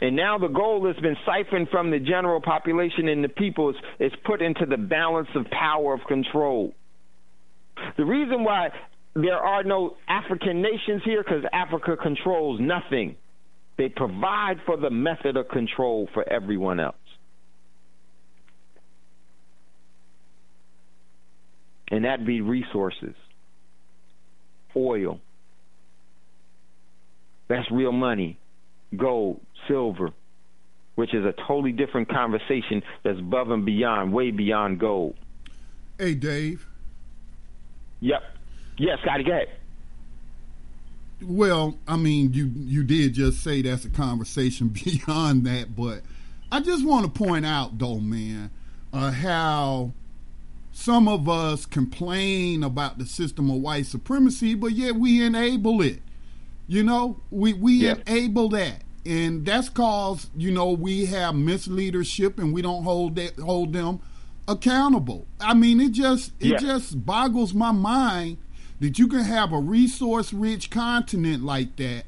And now the gold has been siphoned from the general population and the people is put into the balance of power of control. The reason why there are no African nations here, because Africa controls nothing. They provide for the method of control for everyone else. And that'd be resources. Oil. That's real money. Gold, silver, which is a totally different conversation that's above and beyond, way beyond gold. Hey, Dave. Yep. Yes, Scotty, go ahead. Well, I mean, you did just say that's a conversation beyond that, but I just want to point out, though, man, how some of us complain about the system of white supremacy, but yet we enable it. You know, we enable that. And that's cause, you know, we have misleadership and we don't hold them accountable. I mean, it just boggles my mind that you can have a resource-rich continent like that,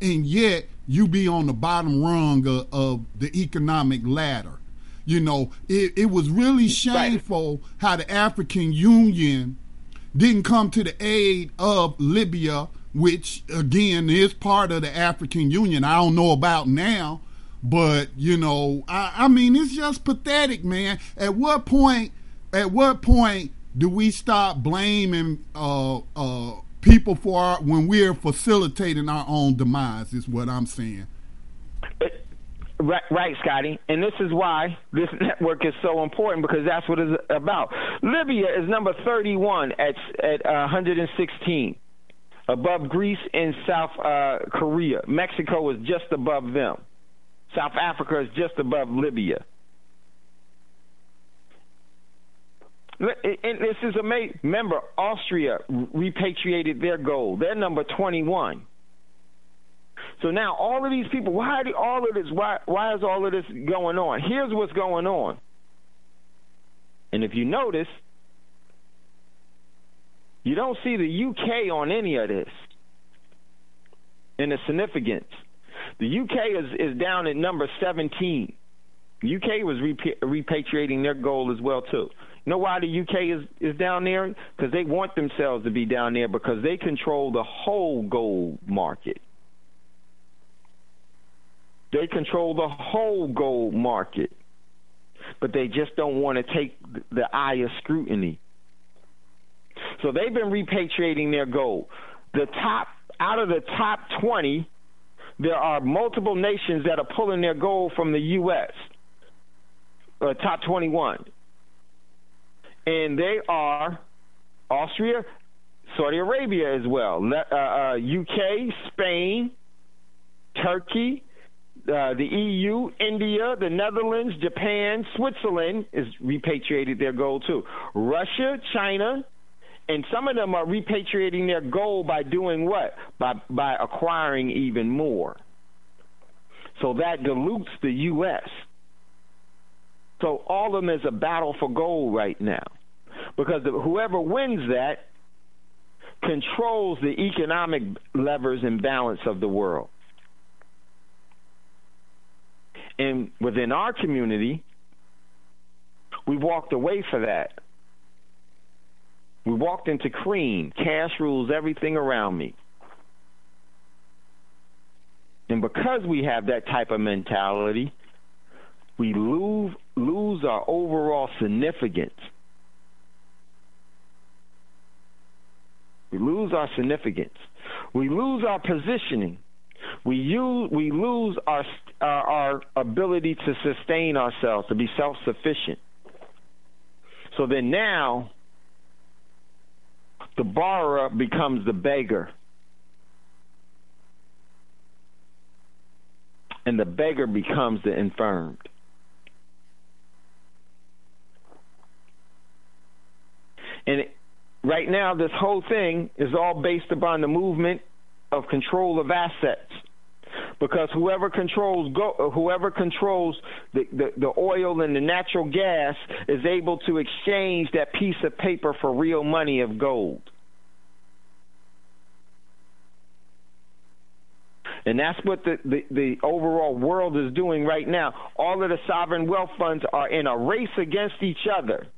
and yet you be on the bottom rung of the economic ladder. You know, it was really shameful how the African Union didn't come to the aid of Libya, which, again, is part of the African Union. I don't know about now, but, you know, I mean, it's just pathetic, man. At what point do we stop blaming people for when we're facilitating our own demise, is what I'm saying. Right, Scotty. And this is why this network is so important, because that's what it's about. Libya is number 31 at 116. Above Greece and South Korea. Mexico is just above them. South Africa is just above Libya. And this is amazing. Remember, Austria repatriated their gold. They're number 21. So now all of these people, why is all of this going on? Here's what's going on. And if you notice, you don't see the UK on any of this in the significance. The UK is down at number 17. The UK was repatriating their gold as well, too. You know why the UK is down there? Because they want themselves to be down there because they control the whole gold market. They control the whole gold market. But they just don't want to take the eye of scrutiny. So they've been repatriating their gold. Out of the top 20, there are multiple nations that are pulling their gold from the U.S. Top 21. And they are Austria, Saudi Arabia as well, UK, Spain, Turkey, the EU, India, the Netherlands, Japan, Switzerland is repatriated their gold too. Russia, China, and some of them are repatriating their gold by doing what? By acquiring even more. So that dilutes the U.S. So all of them is a battle for gold right now. Because whoever wins that controls the economic levers and balance of the world. And within our community, we walked away from that. We walked into cream. Cash rules everything around me. And because we have that type of mentality, we lose our overall significance. We lose our significance. We lose our positioning. We lose our ability to sustain ourselves, to be self-sufficient. So then now, the borrower becomes the beggar. And the beggar becomes the infirmed. And right now, this whole thing is all based upon the movement of control of assets. Because whoever controls the oil and the natural gas is able to exchange that piece of paper for real money of gold. And that's what the overall world is doing right now. All of the sovereign wealth funds are in a race against each other.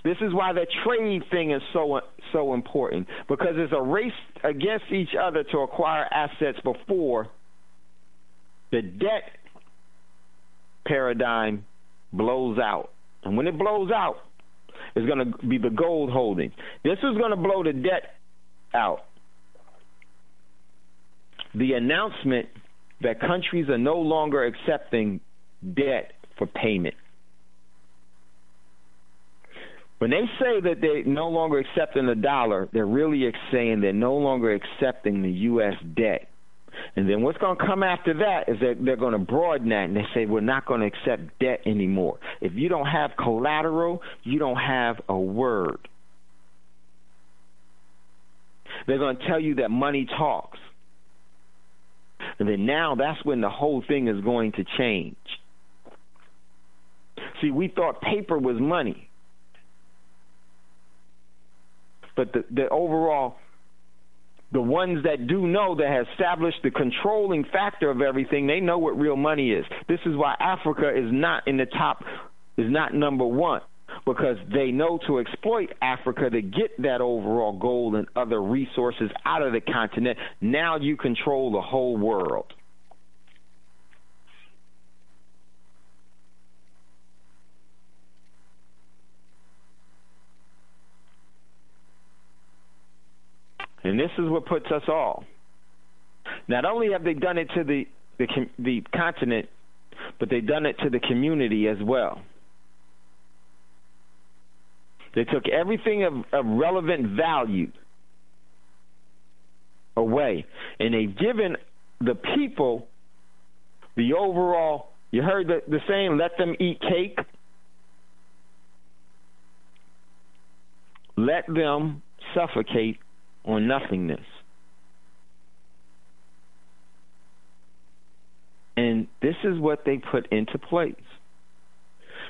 This is why the trade thing is so important, because it's a race against each other to acquire assets before the debt paradigm blows out. And when it blows out, it's going to be the gold holding. This is going to blow the debt out. The announcement that countries are no longer accepting debt for payment. When they say that they're no longer accepting the dollar, they're really saying they're no longer accepting the U.S. debt. And then what's going to come after that is that they're going to broaden that, and they say we're not going to accept debt anymore. If you don't have collateral, you don't have a word. They're going to tell you that money talks. And then now that's when the whole thing is going to change. See, we thought paper was money. But the overall, the ones that do know, that have established the controlling factor of everything, they know what real money is. This is why Africa is not in the top, is not number one, because they know to exploit Africa to get that overall gold and other resources out of the continent. Now you control the whole world. And this is what puts us all. Not only have they done it to the continent, but they've done it to the community as well. They took everything of relevant value away, and they've given the people the overall, you heard the saying, let them eat cake? let them suffocate on nothingness. And this is what they put into place.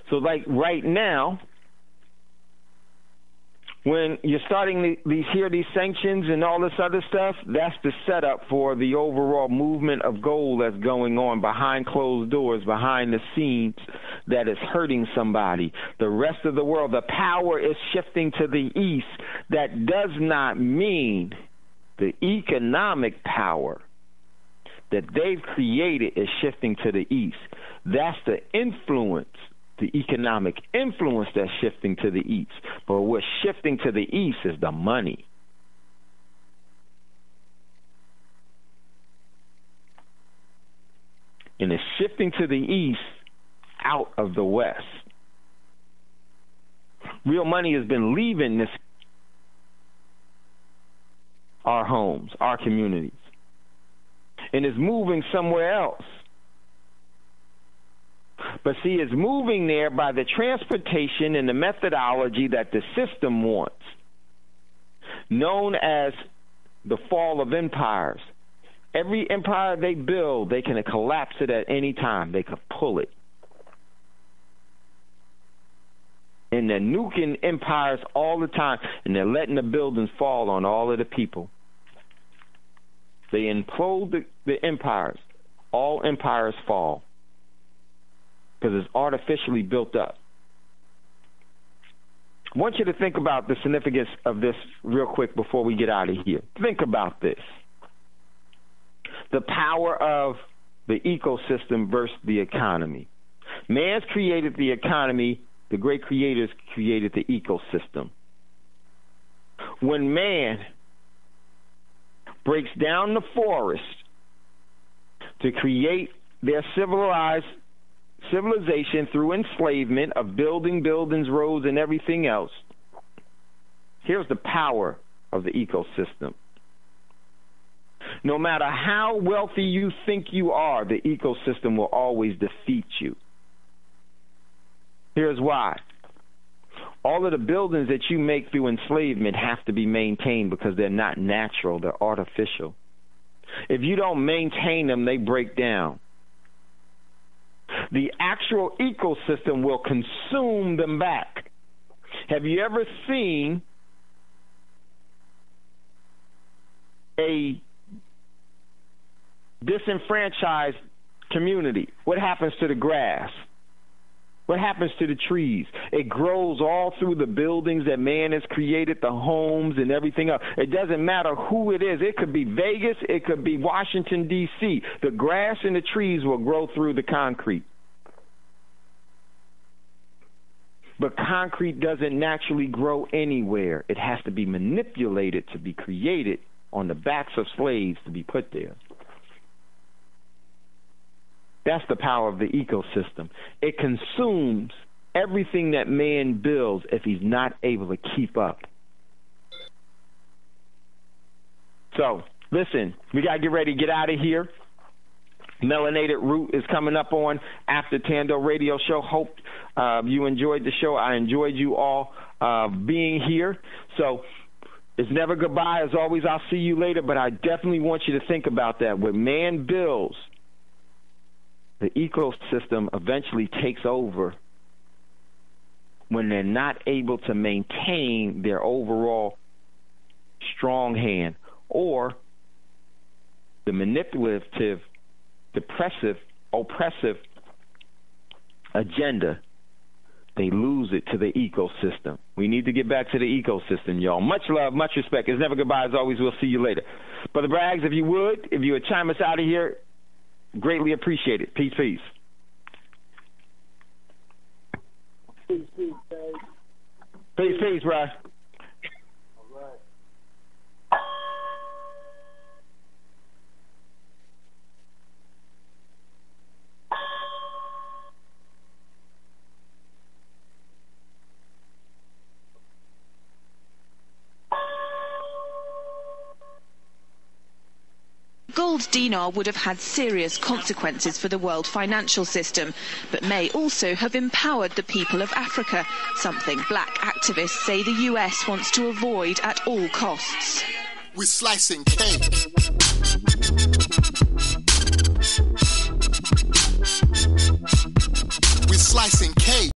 So like right now, when you're starting these sanctions and all this other stuff, that's the setup for the overall movement of gold that's going on behind closed doors, behind the scenes, that is hurting somebody. The rest of the world, the power is shifting to the east. That does not mean the economic power that they've created is shifting to the east. That's the influence, the economic influence that's shifting to the east. But what's shifting to the east is the money. And it's shifting to the east out of the west. Real money has been leaving our homes, our communities, and is moving somewhere else. But see, it's moving there by the transportation and the methodology that the system wants, known as the fall of empires. Every empire they build, they can collapse it at any time. They could pull it. And they're nuking empires all the time, and they're letting the buildings fall on all of the people. They implode the empires. All empires fall because it's artificially built up. I want you to think about the significance of this real quick before we get out of here. Think about this. The power of the ecosystem versus the economy. Man's created the economy. The great creators created the ecosystem. When man breaks down the forest to create their civilization through enslavement of building buildings, roads, and everything else, here's the power of the ecosystem. No matter how wealthy you think you are, the ecosystem will always defeat you. Here's why. All of the buildings that you make through enslavement have to be maintained because they're not natural, they're artificial. If you don't maintain them, they break down. The actual ecosystem will consume them back. Have you ever seen a disenfranchised community? What happens to the grass? What happens to the trees? It grows all through the buildings that man has created, the homes and everything else. It doesn't matter who it is. It could be Vegas. It could be Washington, D.C. The grass and the trees will grow through the concrete. But concrete doesn't naturally grow anywhere. It has to be manipulated to be created on the backs of slaves to be put there. That's the power of the ecosystem. It consumes everything that man builds if he's not able to keep up. So, listen, we got to get ready to get out of here. Melanated Root is coming up on after Thando Radio Show. Hope you enjoyed the show. I enjoyed you all being here. So, it's never goodbye. As always, I'll see you later, but I definitely want you to think about that. When man builds, the ecosystem eventually takes over when they're not able to maintain their overall strong hand, or the manipulative, depressive, oppressive agenda. They lose it to the ecosystem. We need to get back to the ecosystem, y'all. Much love, much respect. It's never goodbye. As always, we'll see you later. Brother Braggs, if you would chime us out of here, greatly appreciate it. Peace, peace. Peace, peace, bro. All right. Gold dinar would have had serious consequences for the world financial system, but may also have empowered the people of Africa, something black activists say the US wants to avoid at all costs. We're slicing cake. We're slicing cake.